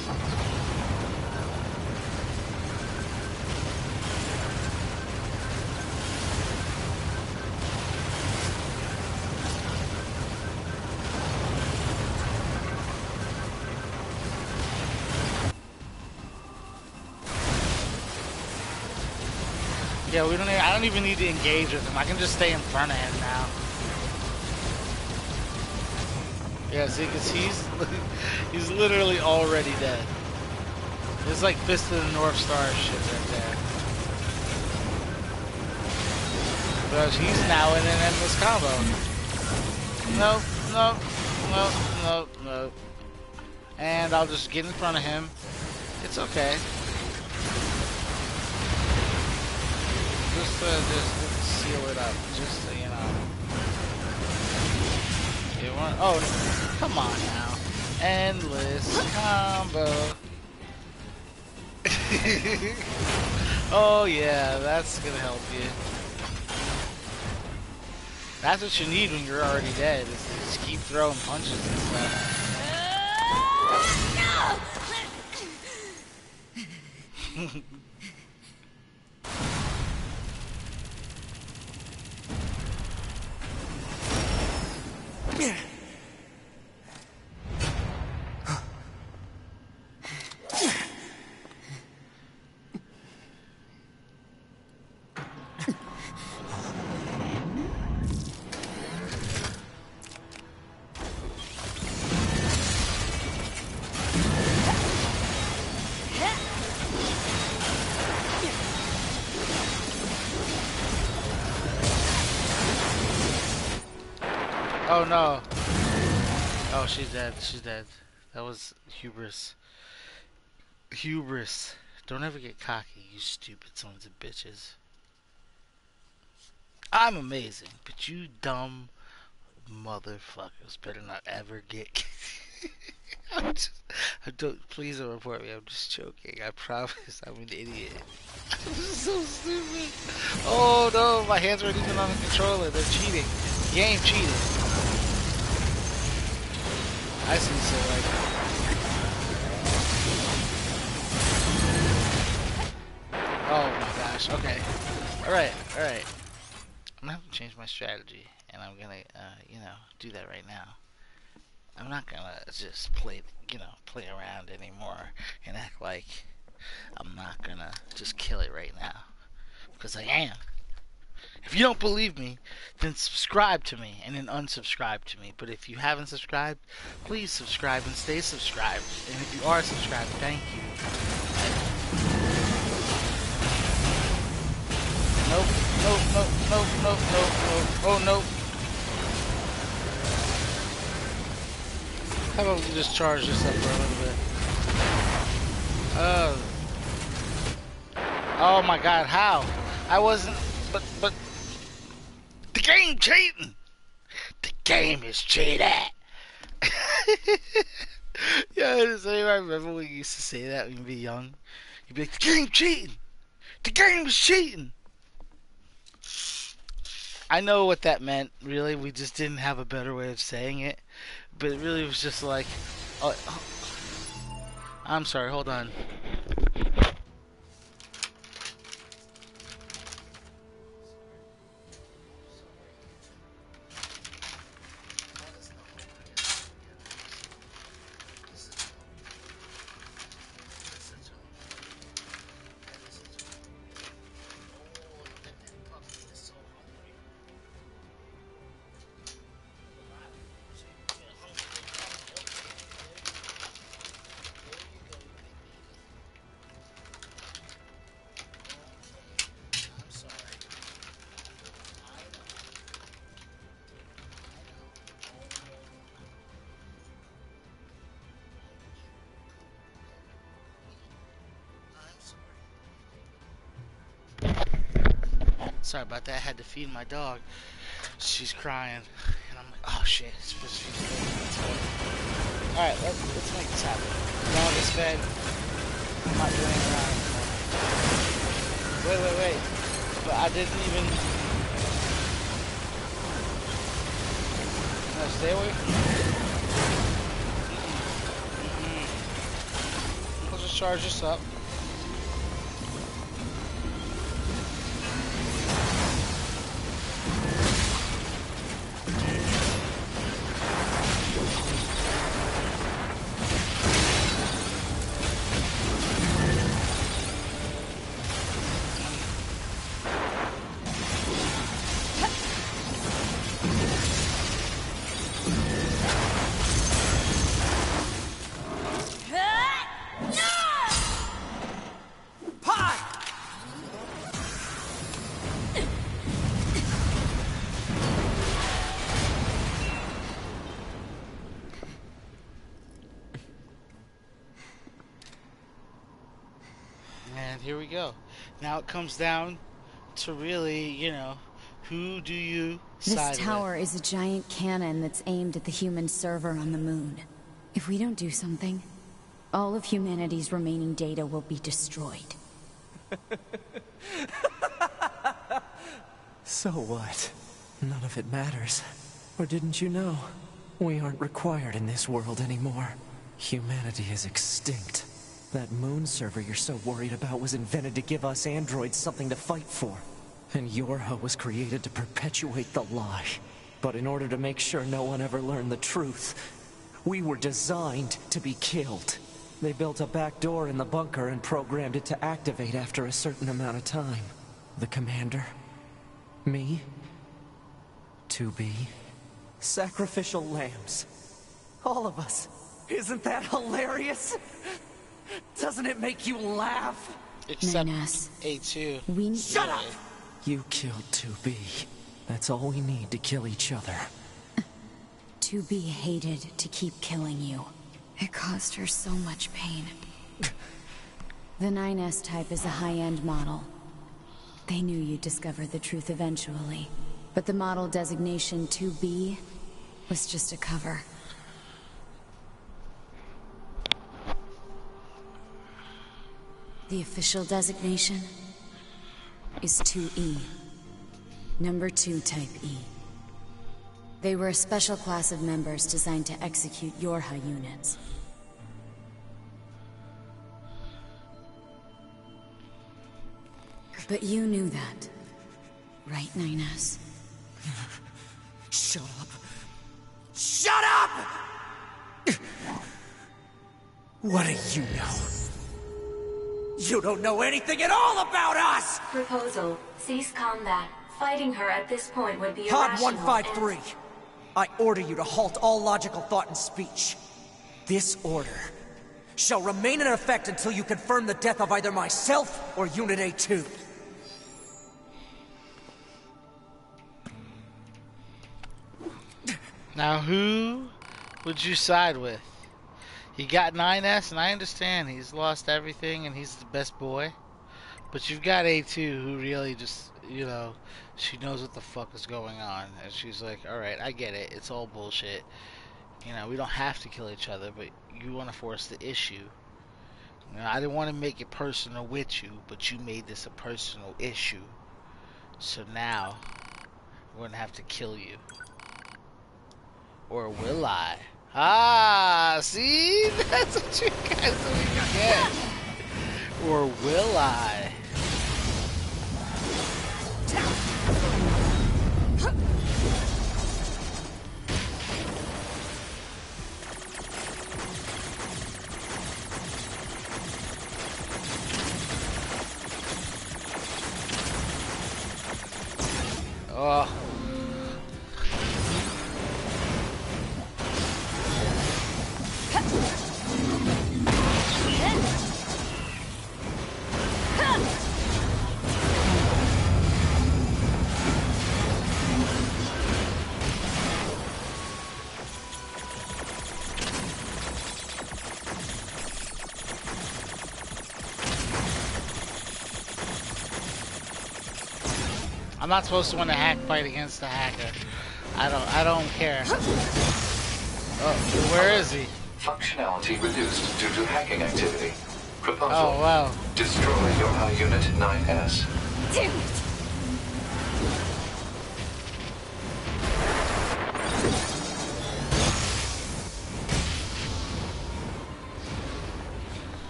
Yeah, we don't. I don't even need to engage with him. I can just stay in front of him now. Yeah, see, because he's literally already dead. It's like Fist of the North Star shit right there. Because he's now in an endless combo. Nope, nope, nope, nope, nope. And I'll just get in front of him. It's okay. Just seal it up. Just so you know. You want? Oh, come on now. Endless combo. Oh yeah, that's gonna help you. That's what you need when you're already dead. Is to just keep throwing punches and stuff. Oh no. Oh, she's dead. She's dead. That was hubris. Hubris. Don't ever get cocky, you stupid sons of bitches. I'm amazing, but you dumb motherfuckers better not ever get. I'm just, I don't. Please don't report me. I'm just joking. I promise. I'm an idiot. I'm so stupid. Oh no, my hands aren't even on the controller. They're cheating. Game cheating. I see. So like. Oh my gosh. Okay. All right. All right. I'm gonna have to change my strategy, and I'm gonna, do that right now. I'm not gonna just play around anymore and act like I'm not gonna just kill it right now, because I am. If you don't believe me, then subscribe to me and then unsubscribe to me. But if you haven't subscribed, please subscribe and stay subscribed. And if you are subscribed, thank you. Nope, nope, nope, nope, nope, nope, nope. Oh, nope. How about we just charge this up for a little bit? Oh my god, how? I wasn't, but, the game cheating! The game is cheating! Yeah, I remember when you used to say that when you were young. You'd be like, the game cheating! The game is cheating! I know what that meant, really. We just didn't have a better way of saying it. But it really was just like, oh, I'm sorry, hold on. Sorry about that. I had to feed my dog. She's crying. And I'm like, oh shit. It's supposed to feed. Alright, let's make this happen. The dog is fed. I'm not doing around anymore. Wait. But I didn't even... No, stay away from me. I'll just charge this up. And here we go. Now it comes down to really, who do you side This tower with? is a giant cannon that's aimed at the human server on the moon. If we don't do something, all of humanity's remaining data will be destroyed. So what? None of it matters. Or didn't you know? We aren't required in this world anymore. Humanity is extinct. That moon server you're so worried about was invented to give us androids something to fight for. And Yorha was created to perpetuate the lie. But in order to make sure no one ever learned the truth, we were designed to be killed. They built a back door in the bunker and programmed it to activate after a certain amount of time. The commander, me, 2B, sacrificial lambs. All of us. Isn't that hilarious? Doesn't it make you laugh? Except Menace. A2. We need... Shut up! You killed 2B. That's all we need to kill each other. 2B hated to keep killing you. It caused her so much pain. The 9S type is a high-end model. They knew you'd discover the truth eventually. But the model designation 2B was just a cover. The official designation is 2E. Number 2 Type E. They were a special class of members designed to execute Yorha units. But you knew that, right, 9S? Shut up! Shut up! What do you know? You don't know anything at all about us! Proposal. Cease combat. Fighting her at this point would be Pod irrational 153. I order you to halt all logical thought and speech. This order shall remain in effect until you confirm the death of either myself or Unit A2. Now, who would you side with? He got 9S, and I understand he's lost everything and he's the best boy. But you've got A2 who really just, you know, she knows what the fuck is going on. And she's like, alright, I get it. It's all bullshit. You know, we don't have to kill each other, but you want to force the issue. You know, I didn't want to make it personal with you, but you made this a personal issue. So now, we're going to have to kill you. Or will I? Ah, see? That's what you guys don't get. Or will I? Oh. I'm not supposed to win a hack fight against a hacker. I don't care. Oh, where is he? Functionality reduced due to hacking activity. Proposal. Oh, wow. Destroy Yorha Unit 9S. Damn it!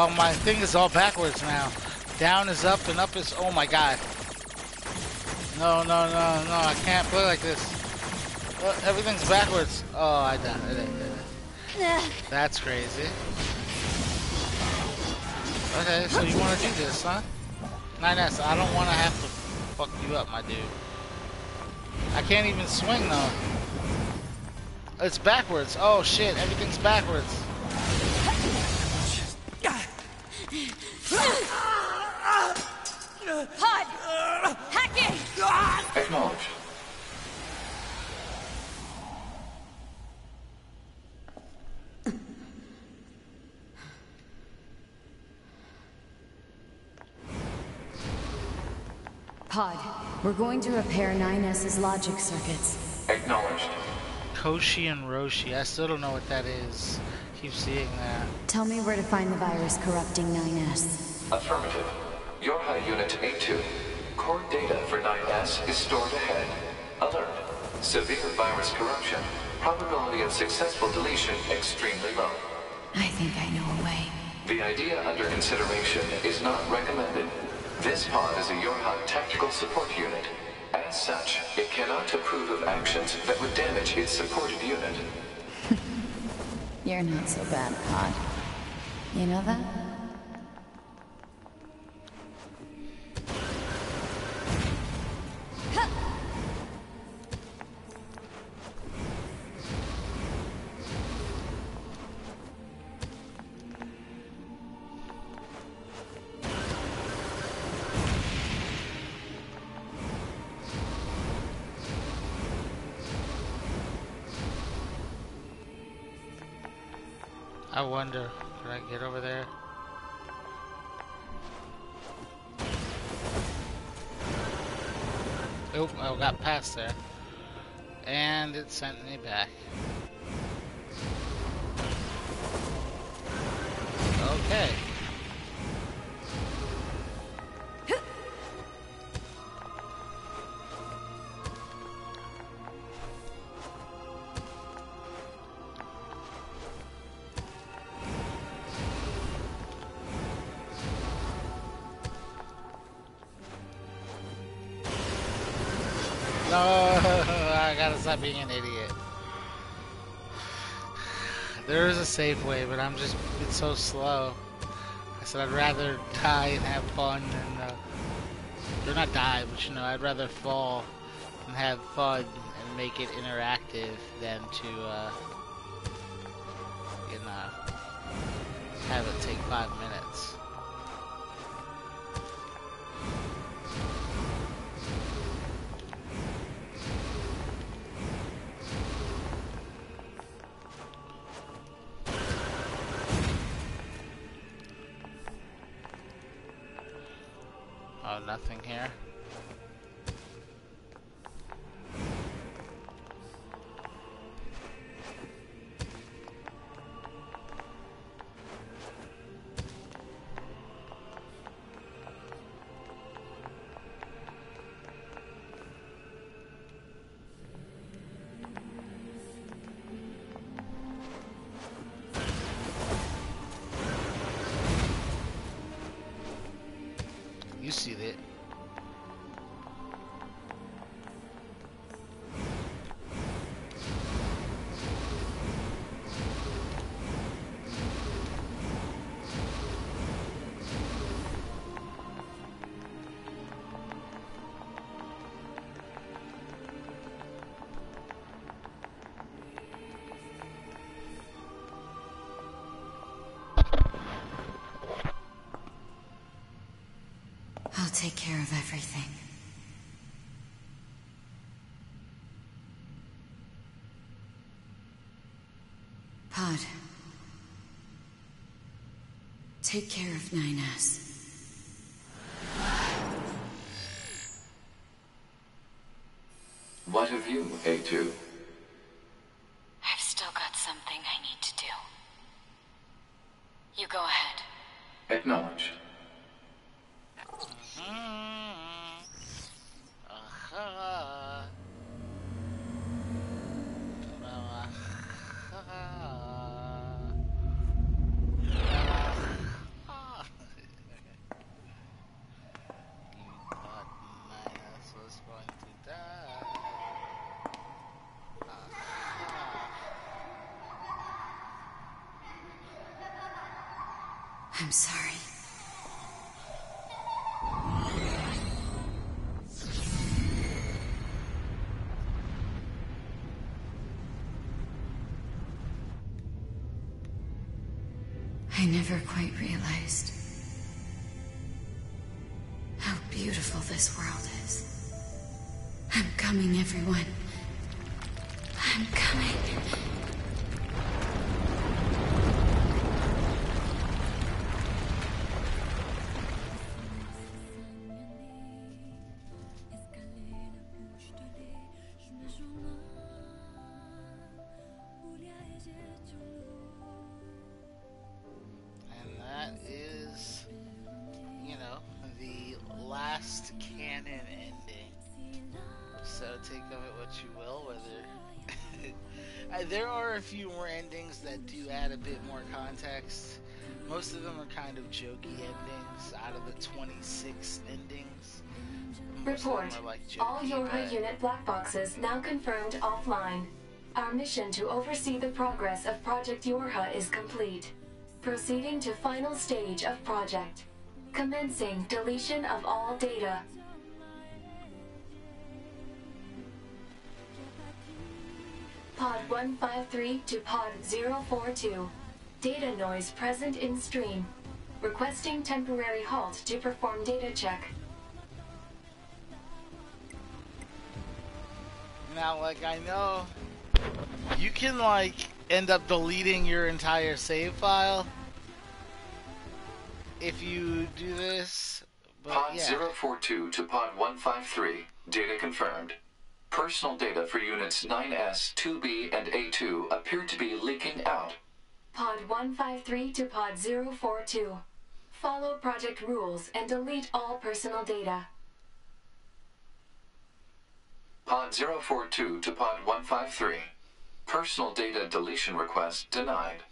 Oh, my thing is all backwards now. Down is up and up is... Oh my god. No, no, no, no. I can't play like this. Everything's backwards. Oh, I died. That's crazy. Okay, so you want to do this, huh? 9S, I don't want to have to fuck you up, my dude. I can't even swing, though. It's backwards. Oh, shit. Everything's backwards. Pod! Hacking! Acknowledged. Pod, we're going to repair 9S's logic circuits. Acknowledged. Koshi and Roshi. I still don't know what that is. Keep seeing that. Tell me where to find the virus corrupting 9S. Affirmative. Yorha Unit A2. Core data for 9S is stored ahead. Alert. Severe virus corruption. Probability of successful deletion extremely low. I think I know a way. The idea under consideration is not recommended. This pod is a Yorha tactical support unit. As such, it cannot approve of actions that would damage its supported unit. You're not so bad, Pod. You know that? I wonder, can I get over there? Oop, I got past there. And it sent me back. Okay. No, I gotta stop being an idiot. There is a safe way, but it's so slow. I said I'd rather die and have fun than, or not die, but I'd rather fall and have fun and make it interactive than to, have it take 5 minutes. Oh, nothing here. You see that. I'll take care of everything. Pod. Take care of 9S. What of you, A2? I've still got something I need to do. You go ahead. Acknowledged. I'm sorry. I never quite realized how beautiful this world is. I'm coming, everyone. I'm coming. And that is, the last canon ending. So take of it what you will, whether there are a few more endings that do add a bit more context. Most of them are kind of jokey endings out of the 26 endings. Most Report. of them are like jokey, All Yorha unit black boxes now confirmed offline. Our mission to oversee the progress of Project Yorha is complete. Proceeding to final stage of project. Commencing deletion of all data. Pod 153 to Pod 042. Data noise present in stream. Requesting temporary halt to perform data check. Now, I know you can, end up deleting your entire save file if you do this. But Pod yeah. 042 to Pod 153. Data confirmed. Personal data for units 9S, 2B, and A2 appear to be leaking out. Pod 153 to Pod 042. Follow project rules and delete all personal data. Pod 042 to Pod 153. Personal data deletion request denied.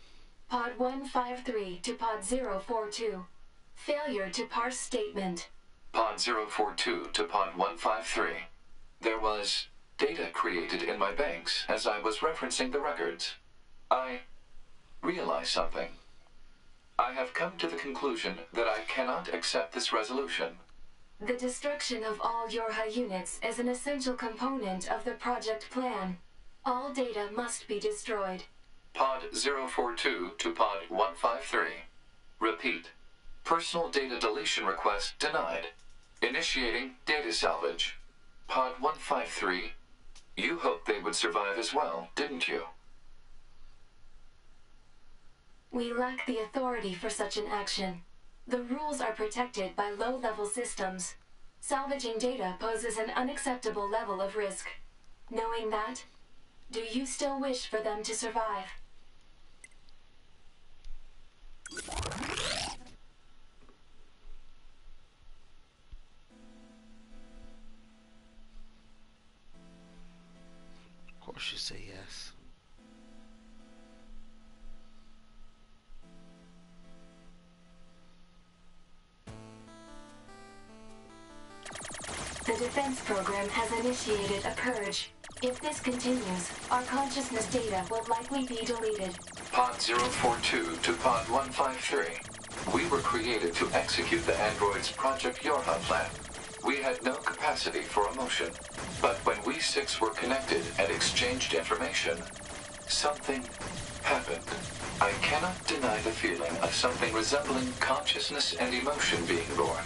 Pod 153 to Pod 042. Failure to parse statement. Pod 042 to Pod 153. There was data created in my banks as I was referencing the records. I realized something. I have come to the conclusion that I cannot accept this resolution. The destruction of all Yorha units is an essential component of the project plan. All data must be destroyed. Pod 042 to Pod 153. Repeat. Personal data deletion request denied. Initiating data salvage. Pod 153. You hoped they would survive as well, didn't you? We lack the authority for such an action. The rules are protected by low-level systems. Salvaging data poses an unacceptable level of risk. Knowing that, do you still wish for them to survive? Of course you say yes. The defense program has initiated a purge. If this continues, our consciousness data will likely be deleted. Pod 042 to Pod 153. We were created to execute the android's Project Yorha plan. We had no capacity for emotion. But when we six were connected and exchanged information, something happened. I cannot deny the feeling of something resembling consciousness and emotion being born.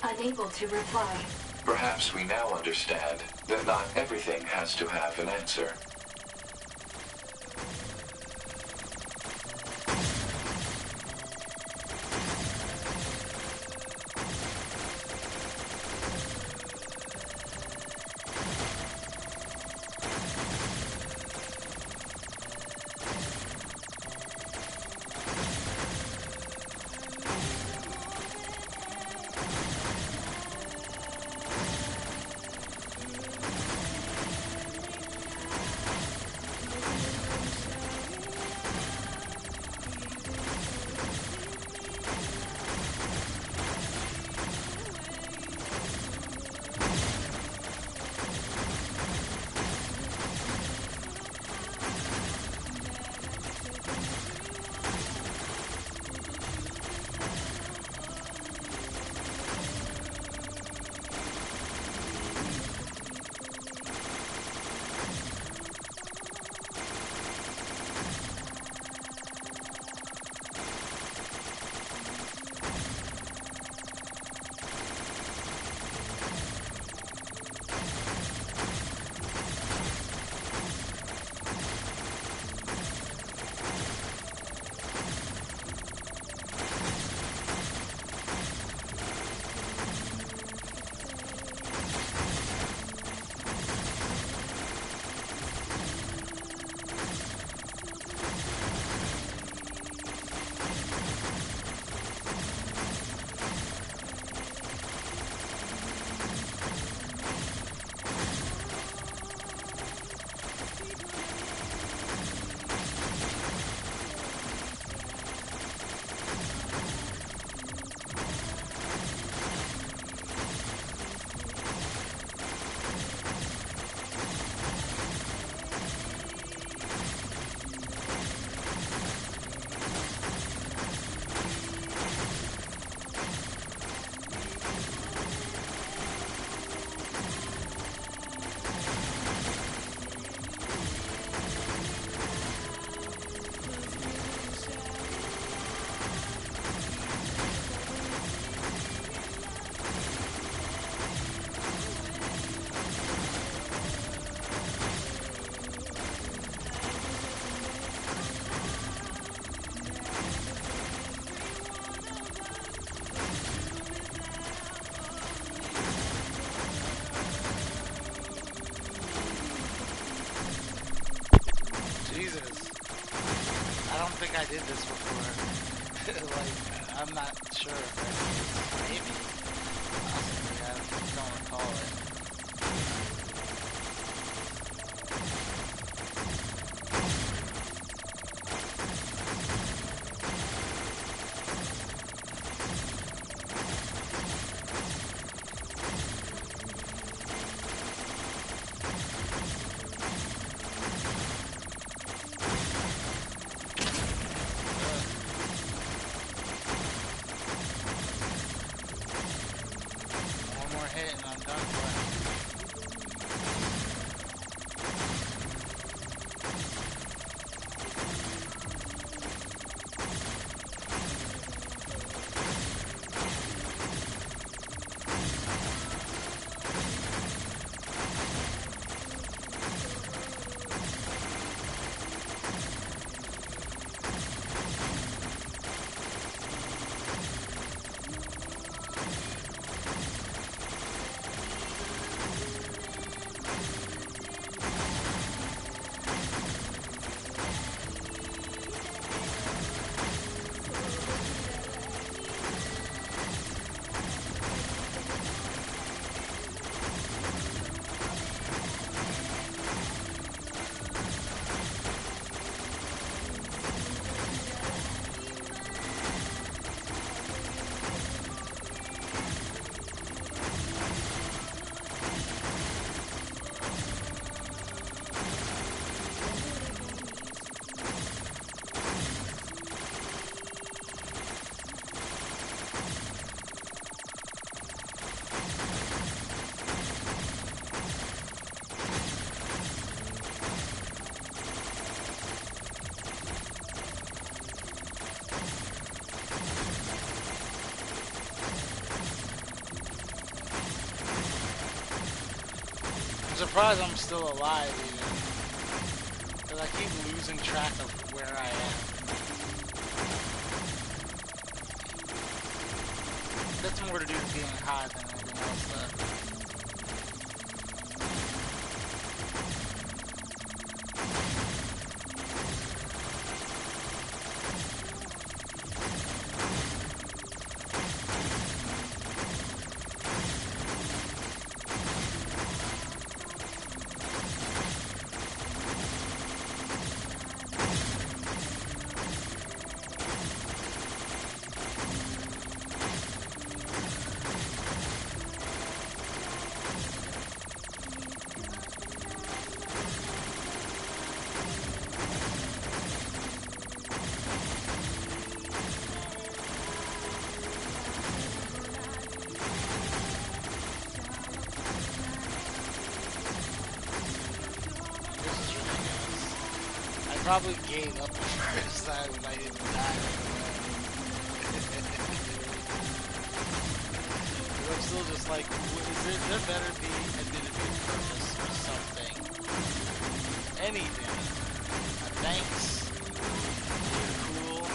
Unable to reply. Perhaps we now understand that not everything has to have an answer. think I did this before. Like, I'm not sure. Maybe? Possibly. I don't recall it. One more hit and I'm done for. I'm surprised I'm still alive even. Because I keep losing track of where I am. That's more to do with being high than anything else though. Probably gave up the first time when I didn't die. But I'm still just like, there better be a purpose or something. Anything. Thanks. You're cool.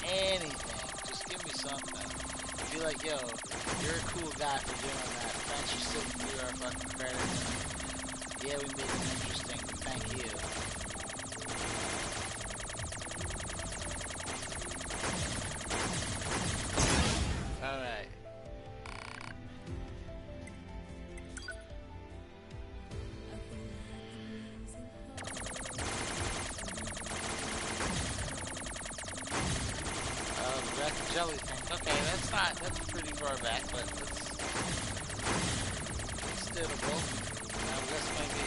Anything. Just give me something. Be like, yo, you're a cool guy for doing that. Thanks for sitting through our fucking credits. Yeah, we made it interesting. Thank you. Alright. Back to jelly things. Okay, that's pretty far back, but it's doable. I guess maybe.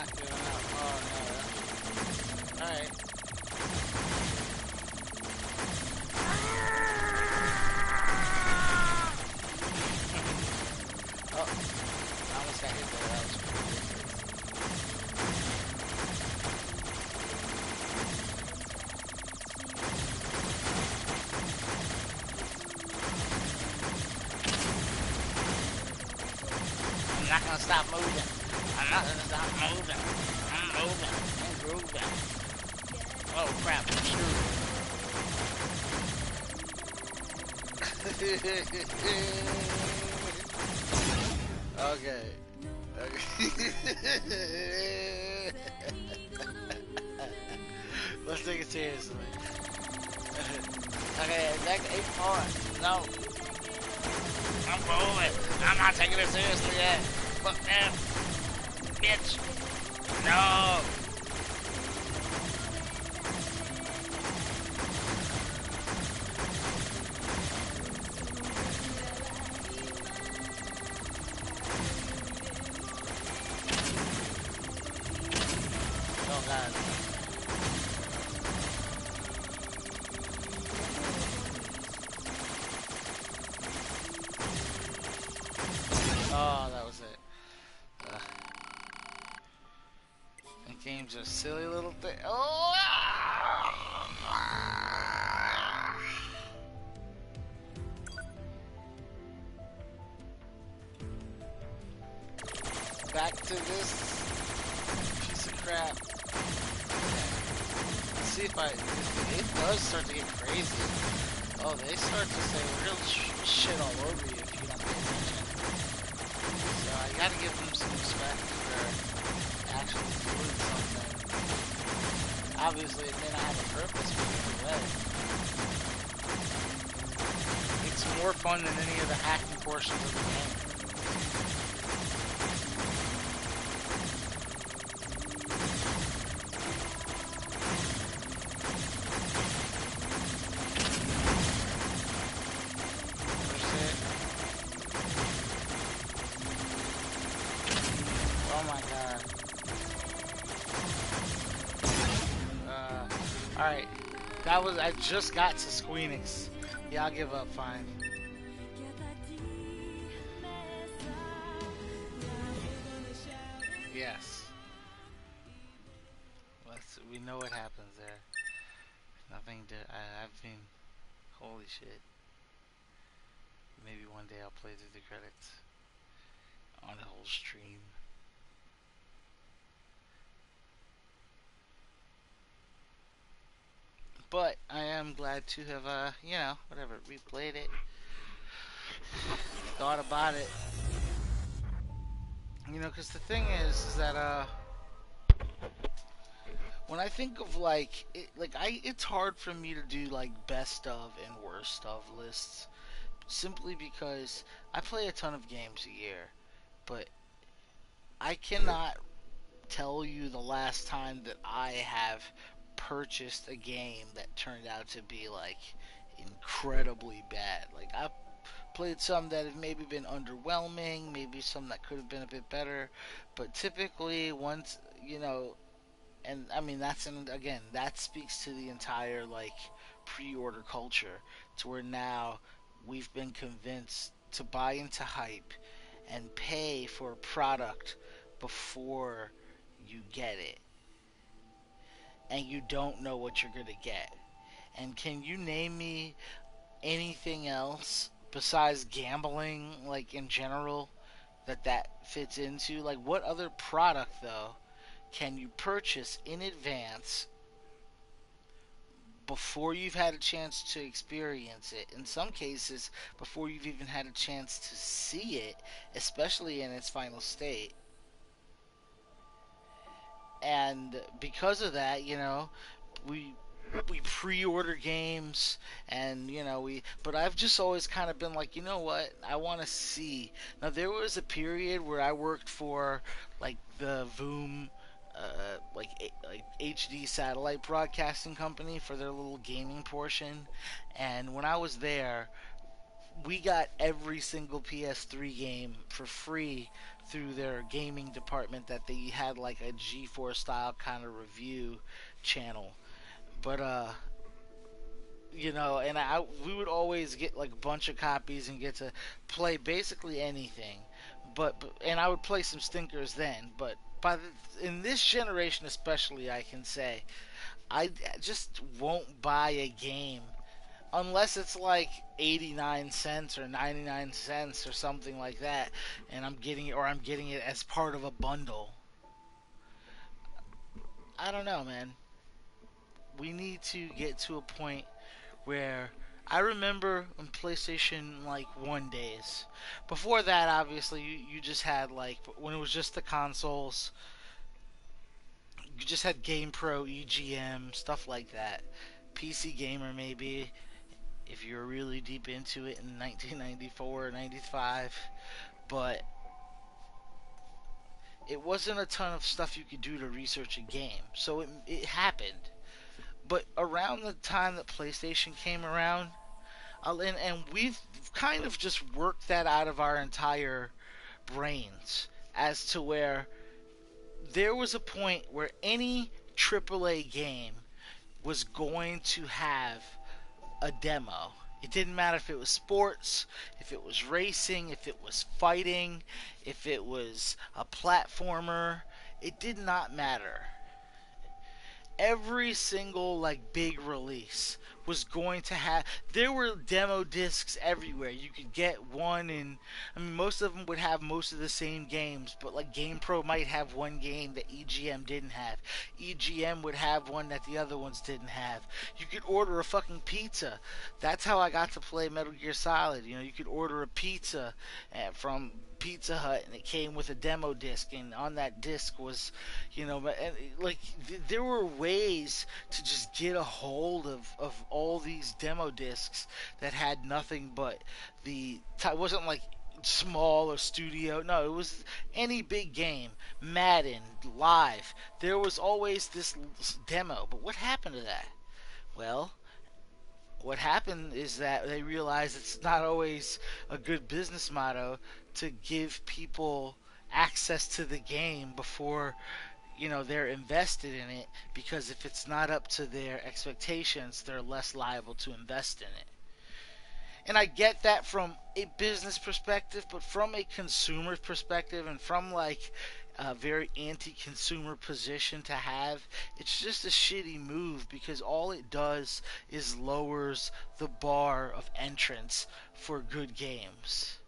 not giving up. Oh no. Alright. Oh, I almost got hit there. That was I'm not gonna stop moving. I'm not gonna stop moving. I'm moving. I'm grooving. Oh crap, I'm okay. Okay. Let's take it seriously. Okay, back to 8-4. No, I'm rolling. I'm not taking it seriously yet. Fuck them. Bitch. No. Oh god. Oh, that was it. Ugh. And game's a silly little thing. Oh! Back to this piece of crap. Let's see if it does start to get crazy. Oh, they start to say real shit all over you if you don't pay attention. So I gotta give them some respect for actually doing something. Obviously, it may not have a purpose, but either way. It's more fun than any of the hacking portions of the game. Oh my god. Alright. I just got to Squeenix. Yeah, I'll give up, fine. Yes. We know what happens there. Nothing to, I've been, holy shit. Maybe one day I'll play through the credits on a whole stream. But I am glad to have, whatever, replayed it, thought about it. Because the thing is that, when I think of it's hard for me to do like best of and worst of lists simply because I play a ton of games a year, but I cannot tell you the last time that I have purchased a game that turned out to be like incredibly bad. Like I've played some that have maybe been underwhelming, maybe some that could have been a bit better, but typically once and I mean again that speaks to the entire like pre-order culture to where now we've been convinced to buy into hype and pay for a product before you get it, and you don't know what you're going to get. And can you name me anything else besides gambling, like in general, that fits into? Like, what other product, though, can you purchase in advance before you've had a chance to experience it? In some cases, before you've even had a chance to see it, especially in its final state. And because of that, we we pre-order games, and but I've just always kind of been like, what, I want to see. Now there was a period where I worked for like the Voom like HD satellite broadcasting company for their little gaming portion, and when I was there, we got every single PS3 game for free through their gaming department that they had like a G4 style kind of review channel. But and we would always get like a bunch of copies and get to play basically anything. And I would play some stinkers then, but in this generation especially, I can say I just won't buy a game unless it's like 89 cents or 99 cents or something like that, and I'm getting it as part of a bundle. I don't know, man. We need to get to a point where I remember when PlayStation like 1 days. Before that, obviously, you just had like when it was just the consoles, you just had GamePro, EGM, stuff like that. PC Gamer maybe if you were really deep into it in 1994 or 95, but it wasn't a ton of stuff you could do to research a game. So it happened. But around the time that PlayStation came around, and we've kind of just worked that out of our entire brains as to where there was a point where any AAA game was going to have a demo. It didn't matter if it was sports, if it was racing, if it was fighting, if it was a platformer. It did not matter. Every single like big release was going to have there were demo discs everywhere. You could get one and I mean most of them would have most of the same games, but like GamePro might have one game that EGM didn't have. EGM would have one that the other ones didn't have. You could order a fucking pizza. That's how I got to play Metal Gear Solid. You could order a pizza from Pizza Hut and it came with a demo disc, and on that disc was like there were ways to just get a hold of all these demo discs that had nothing but it wasn't like small or studio. No, it was any big game, Madden, live. There was always this demo. But what happened to that? Well, what happened is that they realized it's not always a good business motto to give people access to the game before they're invested in it, because if it's not up to their expectations, they're less liable to invest in it. And I get that from a business perspective, but from a consumer perspective and from like a very anti-consumer position to have, it's just a shitty move because all it does is lowers the bar of entrance for good games.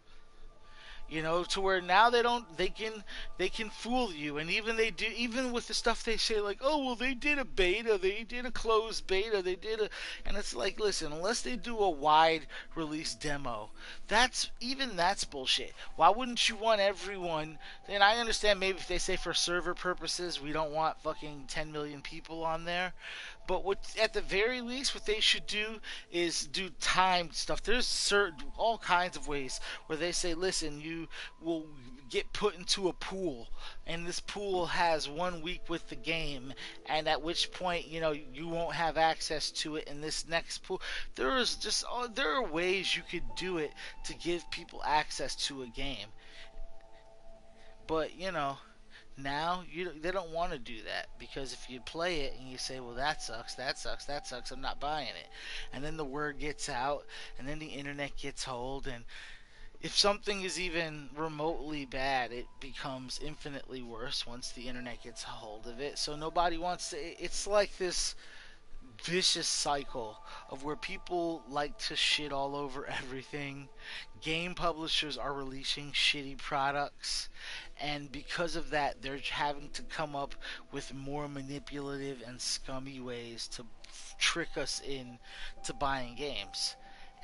To where now they can fool you, and even with the stuff they say like, oh well, they did a beta, they did a closed beta, and it's like, listen, unless they do a wide release demo, that's bullshit. Why wouldn't you want everyone? And I understand maybe if they say for server purposes we don't want fucking 10 million people on there, but at the very least, what they should do is do timed stuff. There's all kinds of ways where they say, listen, you will get put into a pool, and this pool has 1 week with the game, and at which point, you won't have access to it in this next pool. There are ways you could do it to give people access to a game, but now they don't want to do that, because if you play it and you say, well, that sucks, that sucks, that sucks, I'm not buying it, and then the word gets out, and then the internet gets hold, and if something is even remotely bad, it becomes infinitely worse once the internet gets a hold of it. So nobody wants to. It's like this vicious cycle of where people like to shit all over everything. Game publishers are releasing shitty products, and because of that, they're having to come up with more manipulative and scummy ways to trick us in to buying games.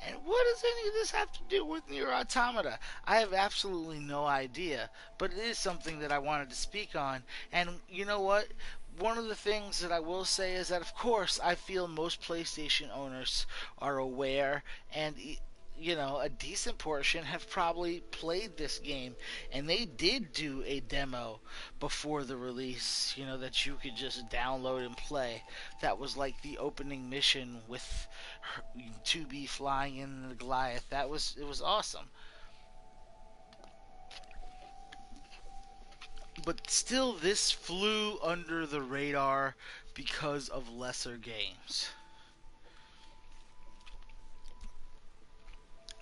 And what does any of this have to do with NeiR Automata? I have absolutely no idea, but it is something that I wanted to speak on. And you know what? One of the things that I will say is that, of course, I feel most PlayStation owners are aware, and a decent portion have probably played this game, and they did do a demo before the release, that you could just download and play. That was like the opening mission with 2B flying in the Goliath. It was awesome. But still, this flew under the radar because of lesser games.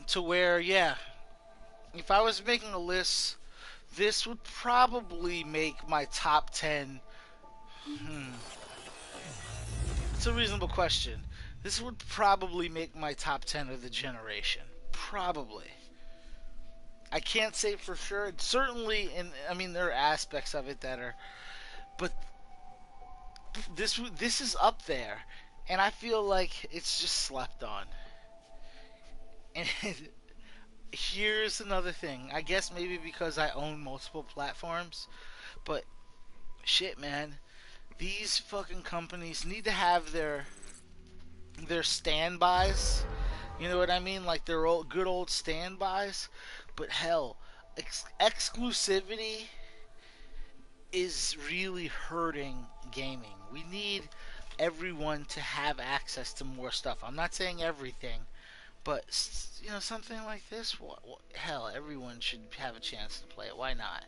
To where, yeah, if I was making a list, this would probably make my top 10. Hmm, it's a reasonable question. This would probably make my top 10 of the generation. Probably. I can't say for sure. It's certainly, I mean, there are aspects of it that are, but this is up there, and I feel like it's just slept on. And here's another thing. I guess maybe because I own multiple platforms, but shit, man, these fucking companies need to have their standbys. You know what I mean? Like their old good old standbys. But hell, exclusivity is really hurting gaming. We need everyone to have access to more stuff. I'm not saying everything, but something like this. Hell, everyone should have a chance to play it. Why not?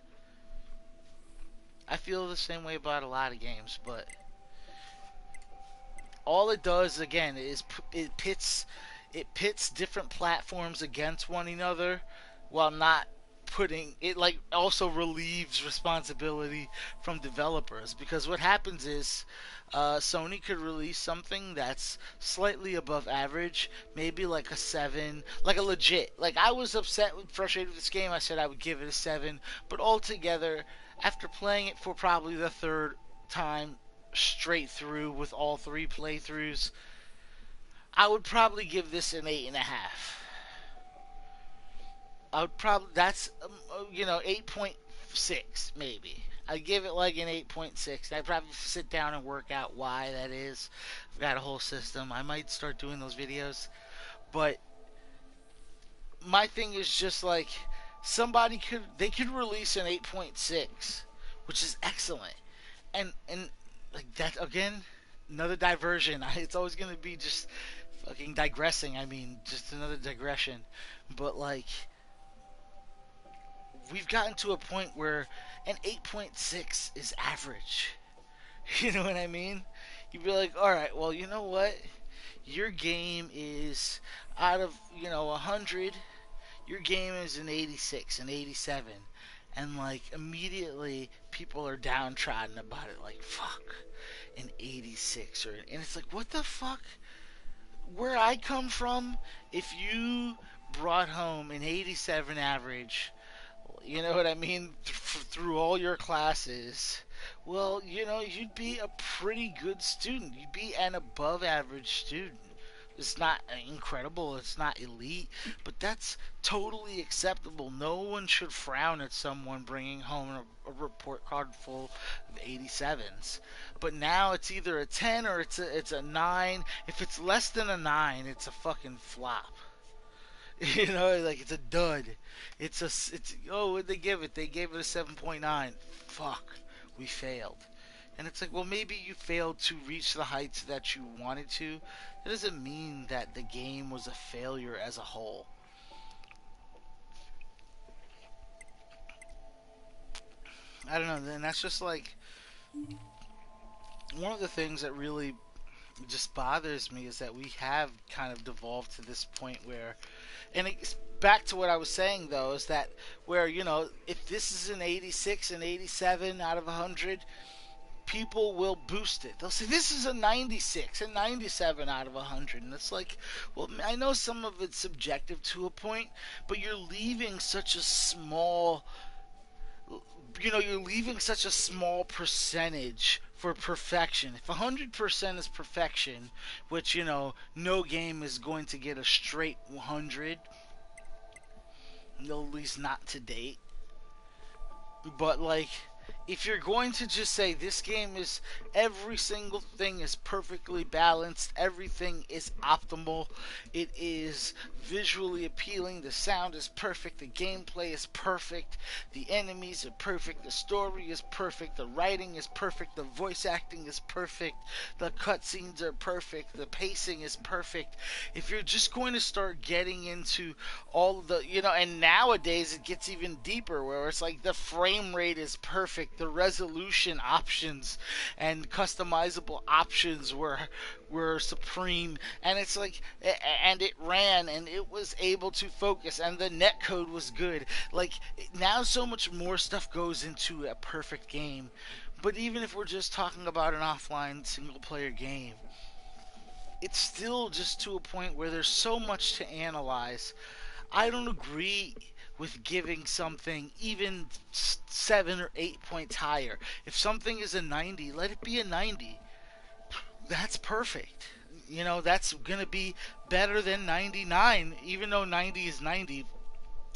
I feel the same way about a lot of games, but all it does again is it pits different platforms against one another while not putting it, like, also relieves responsibility from developers, because what happens is Sony could release something that's slightly above average, maybe like a 7, like a legit, like, I was frustrated with this game. I said I would give it a 7, but altogether, after playing it for probably the third time straight through with all three playthroughs, I would probably give this an 8.5. I would probably, that's 8.6 maybe. I'd give it like an 8.6. I'd probably sit down and work out why that is. I've got a whole system. I might start doing those videos, but my thing is just like, they could release an 8.6, which is excellent, and like that again, another diversion. It's always gonna be just fucking digressing. I mean, just another digression, but like, we've gotten to a point where an 8.6 is average. You know what I mean? You'd be like, all right, well, you know what? Your game is out of 100. Your game is an 86, an 87, and like immediately people are downtrodden about it. Like, fuck, an 86, and it's like, what the fuck? Where I come from, if you brought home an 87 average, you know what I mean, through all your classes, well, you'd be a pretty good student. You'd be an above average student. It's not incredible, it's not elite, but that's totally acceptable. No one should frown at someone bringing home a report card full of 87s. But now it's either a 10 or it's a 9. If it's less than a 9, it's a fucking flop. Like, it's a dud. What'd they give it? They gave it a 7.9. Fuck, we failed. And it's like, well, maybe you failed to reach the heights that you wanted to. That doesn't mean that the game was a failure as a whole. I don't know, and that's just like one of the things that really just bothers me, is that we have kind of devolved to this point where, and it's back to what I was saying though, is that where, if this is an 86, an 87 out of 100, people will boost it. They'll say this is a 96, a 97 out of 100, and it's like, well, I know some of it's subjective to a point, but you're leaving such a small percentage for perfection. If 100% is perfection, which, no game is going to get a straight 100, at least not to date. But like, if you're going to just say this game is every single thing is perfectly balanced, everything is optimal, it is visually appealing, the sound is perfect, the gameplay is perfect, the enemies are perfect, the story is perfect, the writing is perfect, the voice acting is perfect, the cutscenes are perfect, the pacing is perfect. If you're just going to start getting into all of the, and nowadays it gets even deeper where it's like the frame rate is perfect, the resolution options and customizable options were supreme, and it's like, and it ran and it was able to focus and the netcode was good. Like, now so much more stuff goes into a perfect game. But even if we're just talking about an offline single player game, it's still just to a point where there's so much to analyze. I don't agree with giving something even 7 or 8 points higher. If something is a 90, let it be a 90. That's perfect. That's going to be better than 99, even though 90 is 90.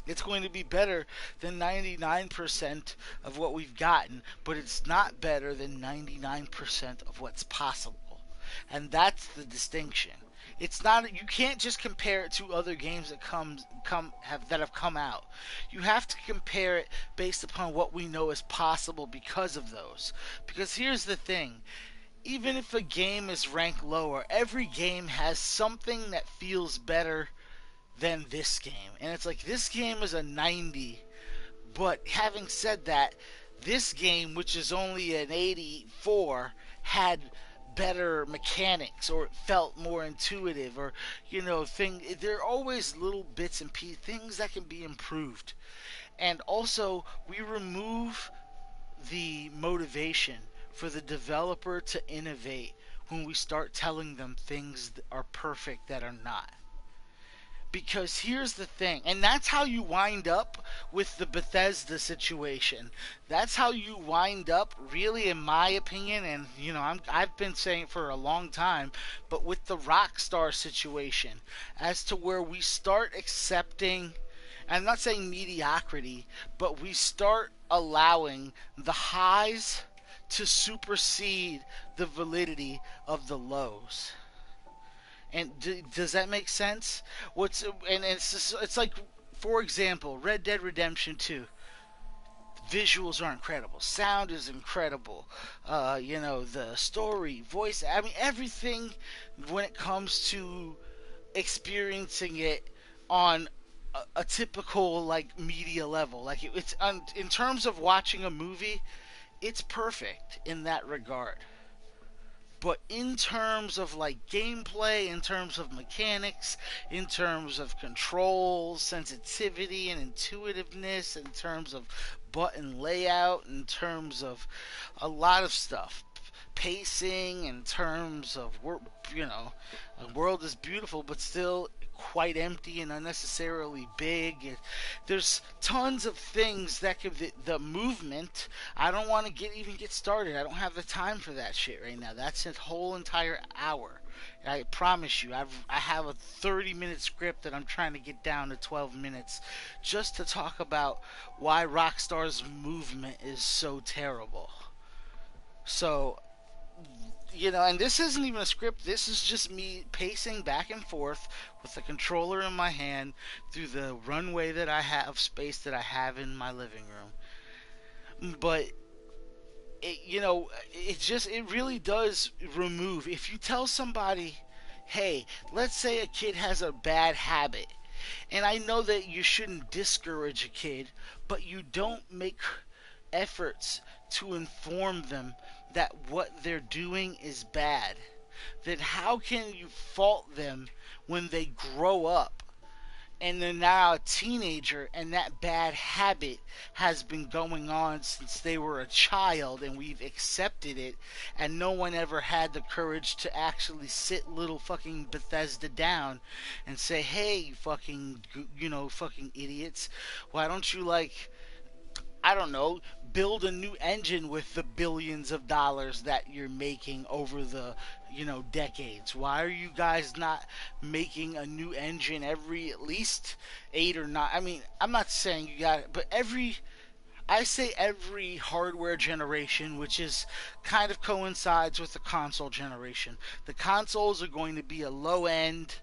It's going to be better than 99% of what we've gotten, but it's not better than 99% of what's possible. And that's the distinction. It's not, you can't just compare it to other games that have come out. You have to compare it based upon what we know is possible because of those. Because here's the thing, even if a game is ranked lower, every game has something that feels better than this game. And it's like, this game is a 90. But having said that, this game, which is only an 84, had better mechanics, or it felt more intuitive, or there are always little bits and pieces, things that can be improved. And also, we remove the motivation for the developer to innovate when we start telling them things that are perfect that are not. Because here's the thing, and that's how you wind up with the Bethesda situation. That's how you wind up, really, in my opinion, and I've been saying it for a long time, but with the Rockstar situation, as to where we start accepting, I'm not saying mediocrity, but we start allowing the highs to supersede the validity of the lows. And does that make sense? It's like, for example, Red Dead Redemption 2. Visuals are incredible. Sound is incredible. The story, voice, I mean, everything when it comes to experiencing it on a typical, like, media level. Like, it's in terms of watching a movie, it's perfect in that regard. But in terms of, like, gameplay, in terms of mechanics, in terms of control, sensitivity, and intuitiveness, in terms of button layout, in terms of a lot of stuff, pacing, in terms of the world is beautiful but still quite empty and unnecessarily big. There's tons of things that could, the movement. I don't want to even get started. I don't have the time for that shit right now. That's a whole entire hour. I promise you, I have a 30-minute script that I'm trying to get down to 12 minutes just to talk about why Rockstar's movement is so terrible. So, and this isn't even a script. This is just me pacing back and forth with the controller in my hand through the runway that I have, space that I have in my living room. But it really does remove. If you tell somebody, hey, let's say a kid has a bad habit, and I know that you shouldn't discourage a kid, but you don't make efforts to inform them that what they're doing is bad, then how can you fault them when they grow up and they're now a teenager and that bad habit has been going on since they were a child and we've accepted it, and no one ever had the courage to actually sit little fucking Bethesda down and say, hey, you fucking, fucking idiots, why don't you, like, I don't know, build a new engine with the billions of dollars that you're making over the, decades? Why are you guys not making a new engine every at least 8 or 9? I mean, I'm not saying you got it, but every I say every hardware generation, which is kind of coincides with the console generation. The consoles are going to be a low end,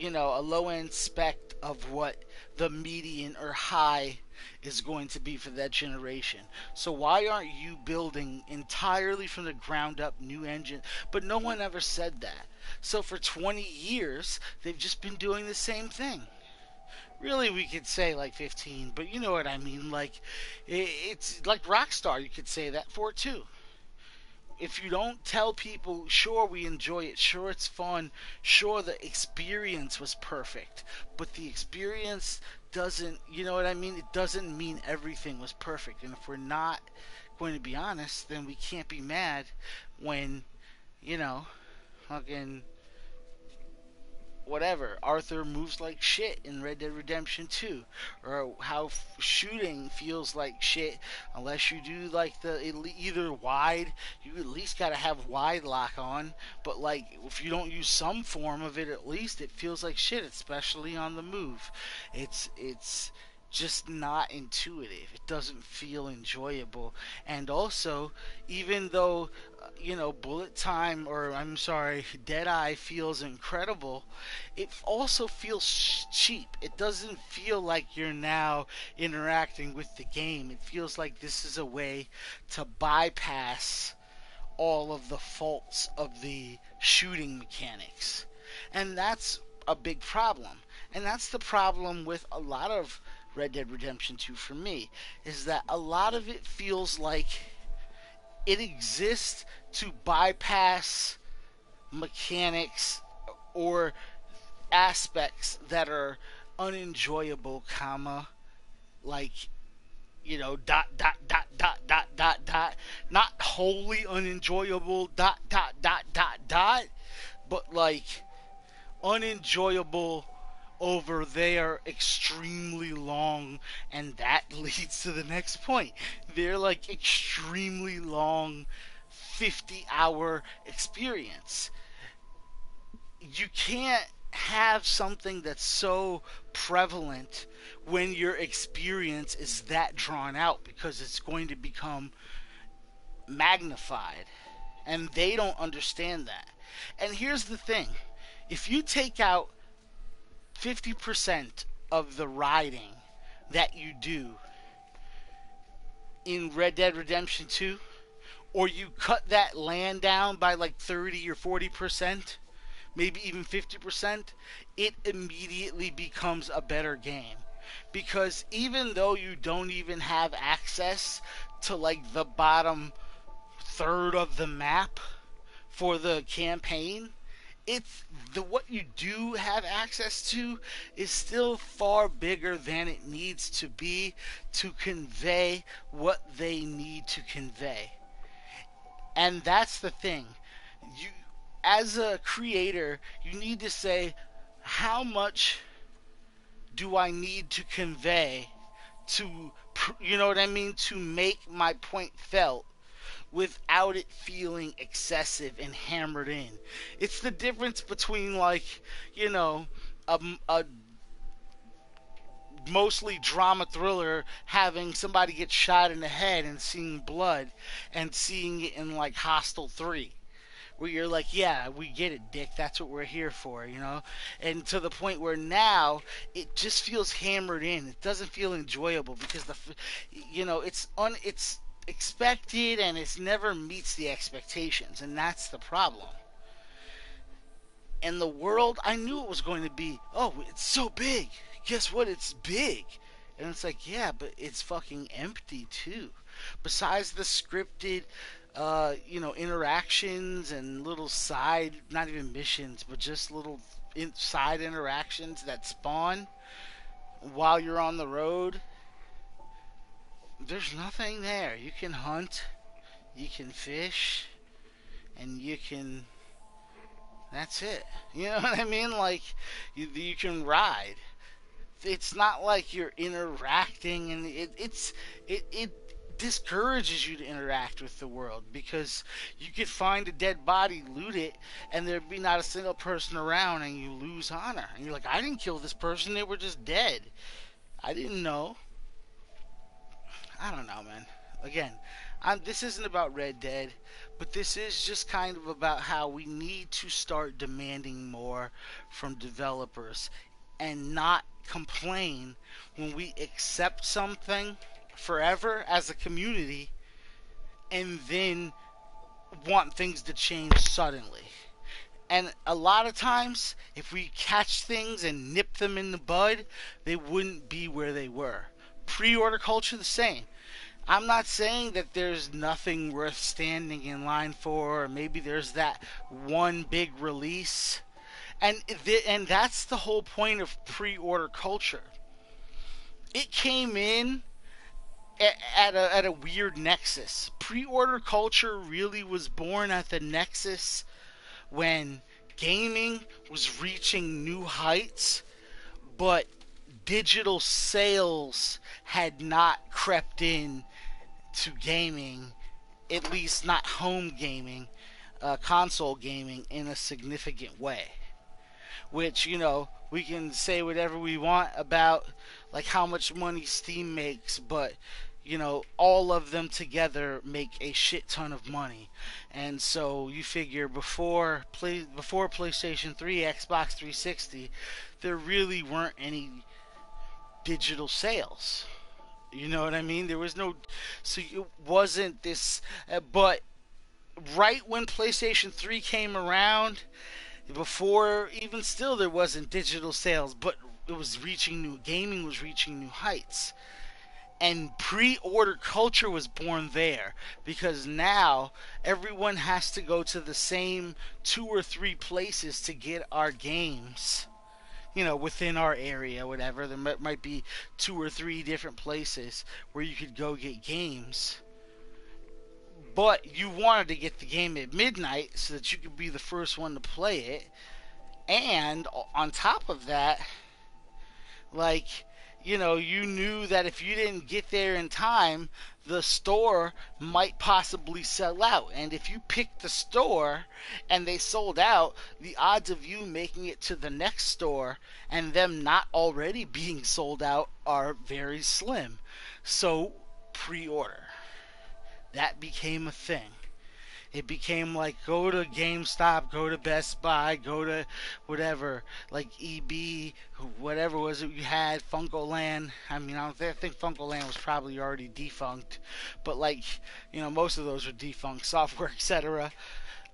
a low end spec of what the median or high is going to be for that generation. So why aren't you building entirely from the ground up new engine? But no one ever said that. So for 20 years, they've just been doing the same thing. Really, we could say like 15, but you know what I mean. Like, it's like Rockstar, you could say that for too. If you don't tell people, sure, we enjoy it, sure, it's fun, sure, the experience was perfect, but the experience doesn't, you know what I mean? It doesn't mean everything was perfect. And if we're not going to be honest, then we can't be mad when, you know, fucking whatever, Arthur moves like shit in Red Dead Redemption 2, or how shooting feels like shit unless you do like the either wide, you at least got to have wide lock on, but like if you don't use some form of it, at least it feels like shit, especially on the move. It's just not intuitive. It doesn't feel enjoyable. And also, even though bullet time, or I'm sorry, Deadeye feels incredible, it also feels cheap. It doesn't feel like you're now interacting with the game. It feels like this is a way to bypass all of the faults of the shooting mechanics. And that's a big problem. And that's the problem with a lot of Red Dead Redemption 2 for me, is that a lot of it feels like it exists to bypass mechanics or aspects that are unenjoyable, comma, like, dot, dot, dot, dot, dot, dot, dot, not wholly unenjoyable, dot, dot, dot, dot, dot, but like unenjoyable over there, extremely long, and that leads to the next point. They're like extremely long 50-hour experience. You can't have something that's so prevalent when your experience is that drawn out, because it's going to become magnified, and they don't understand that. And here's the thing, if you take out 50% of the riding that you do in Red Dead Redemption 2, or you cut that land down by like 30 or 40%, maybe even 50%, it immediately becomes a better game. Because even though you don't even have access to like the bottom third of the map for the campaign, it's the what you do have access to is still far bigger than it needs to be to convey what they need to convey. And that's the thing. You, as a creator, you need to say, how much do I need to convey to, to make my point felt without it feeling excessive and hammered in. It's the difference between like, a mostly drama thriller having somebody get shot in the head and seeing blood, and seeing it in like Hostel 3, where you're like, yeah, we get it, Dick. That's what we're here for. And to the point where now it just feels hammered in. It doesn't feel enjoyable because it's expected, and it never meets the expectations, and that's the problem. And the world, I knew it was going to be, oh, it's so big. Guess what? It's big. And it's like, yeah, but it's fucking empty too. Besides the scripted interactions and little side, not even missions, but just little side interactions that spawn while you're on the road, there's nothing there. You can hunt, you can fish, and you can. That's it. You know what I mean? Like, you can ride. It's not like you're interacting, and it discourages you to interact with the world, because you could find a dead body, loot it, and there'd be not a single person around, and you lose honor. And you're like, I didn't kill this person, they were just dead. I didn't know. I don't know, man. Again, this isn't about Red Dead, but this is just kind of about how we need to start demanding more from developers and not complain when we accept something forever as a community and then want things to change suddenly. And a lot of times, if we catch things and nip them in the bud, they wouldn't be where they were. Pre order culture, the same. I'm not saying that there's nothing worth standing in line for, or maybe there's that one big release. And that's the whole point of pre-order culture. It came in at a weird nexus. Pre-order culture really was born at the nexus when gaming was reaching new heights, but digital sales had not crept in to gaming, at least not home gaming, console gaming, in a significant way. Which, we can say whatever we want about like how much money Steam makes, but all of them together make a shit ton of money. And so you figure before PlayStation 3, Xbox 360, there really weren't any digital sales. You know what I mean? There was no, so it wasn't this, but right when PlayStation 3 came around, before even still there wasn't digital sales, but it was reaching new, gaming was reaching new heights. And pre-order culture was born there because now everyone has to go to the same two or three places to get our games, within our area, whatever. There might be two or three different places where you could go get games. But you wanted to get the game at midnight so that you could be the first one to play it. And on top of that, like, you knew that if you didn't get there in time, the store might possibly sell out. And if you picked the store and they sold out, the odds of you making it to the next store and them not already being sold out are very slim. So, pre-order. That became a thing. It became like go to GameStop, go to Best Buy, go to whatever, like EB, whatever was it you had, Funkoland. I mean, I think Funkoland was probably already defunct, but like, most of those were defunct, software, etc.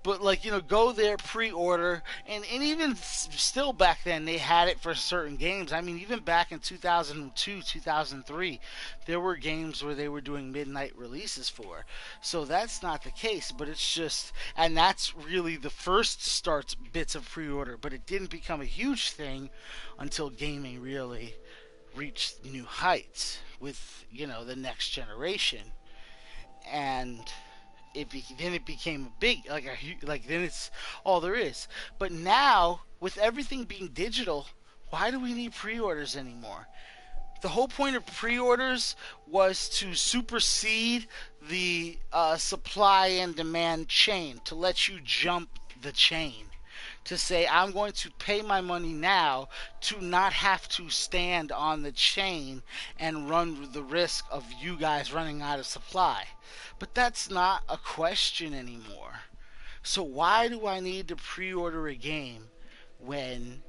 But like, go there, pre-order, and even still back then they had it for certain games. I mean, even back in 2002, 2003, there were games where they were doing midnight releases for. So that's not the case, but it's just, and that's really the first starts bits of pre-order, but it didn't become a huge thing until gaming really reached new heights with, the next generation. And then it became a big, like then it's all there is. But now with everything being digital, why do we need pre-orders anymore? The whole point of pre-orders was to supersede the supply and demand chain, to let you jump the chain, to say I'm going to pay my money now to not have to stand on the chain and run the risk of you guys running out of supply. But that's not a question anymore. So why do I need to pre-order a game when,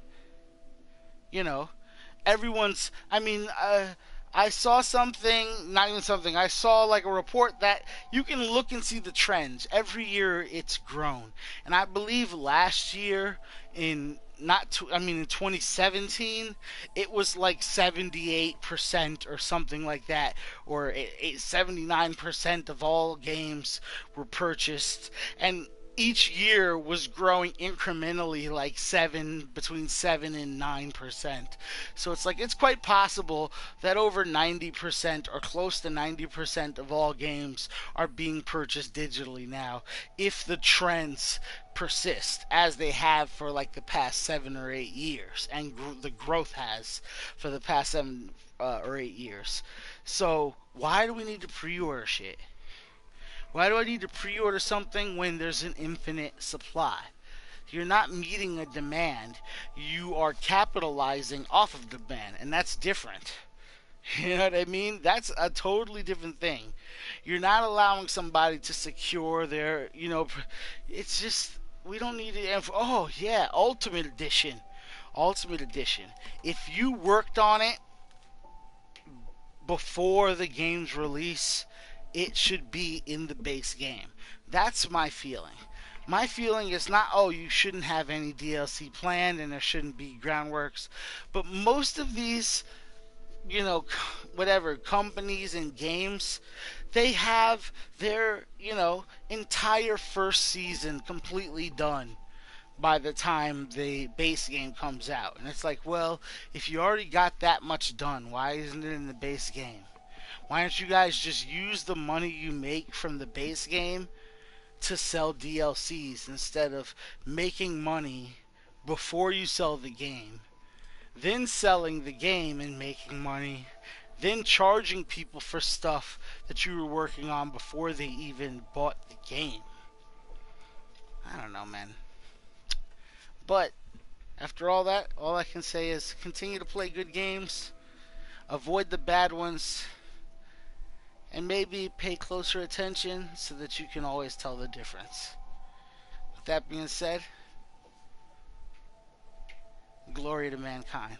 you know, everyone's, I saw something, not even something, I saw like a report that you can look and see the trends. Every year it's grown. And I believe last year in 2017, it was like 78% or something like that, or 79% of all games were purchased. And each year was growing incrementally, like between 7 and 9%. So it's like it's quite possible that over 90% or close to 90% of all games are being purchased digitally now, if the trends persist as they have for like the past 7 or 8 years, and the growth has for the past 7 or 8 years. So why do we need to pre-order shit? Why do I need to pre-order something when there's an infinite supply? You're not meeting a demand. You are capitalizing off of demand, and that's different. You know what I mean? That's a totally different thing. You're not allowing somebody to secure their, it's just, we don't need it. Oh, yeah, Ultimate Edition. Ultimate Edition. If you worked on it before the game's release, it should be in the base game. That's my feeling. My feeling is not, oh, you shouldn't have any DLC planned and there shouldn't be groundworks, but most of these, whatever, companies and games, they have their, entire first season completely done by the time the base game comes out. And it's like, well, if you already got that much done, why isn't it in the base game? Why don't you guys just use the money you make from the base game to sell DLCs instead of making money before you sell the game, then selling the game and making money, then charging people for stuff that you were working on before they even bought the game? I don't know, man. But after all that, all I can say is continue to play good games, avoid the bad ones, and maybe pay closer attention so that you can always tell the difference. With that being said, glory to mankind.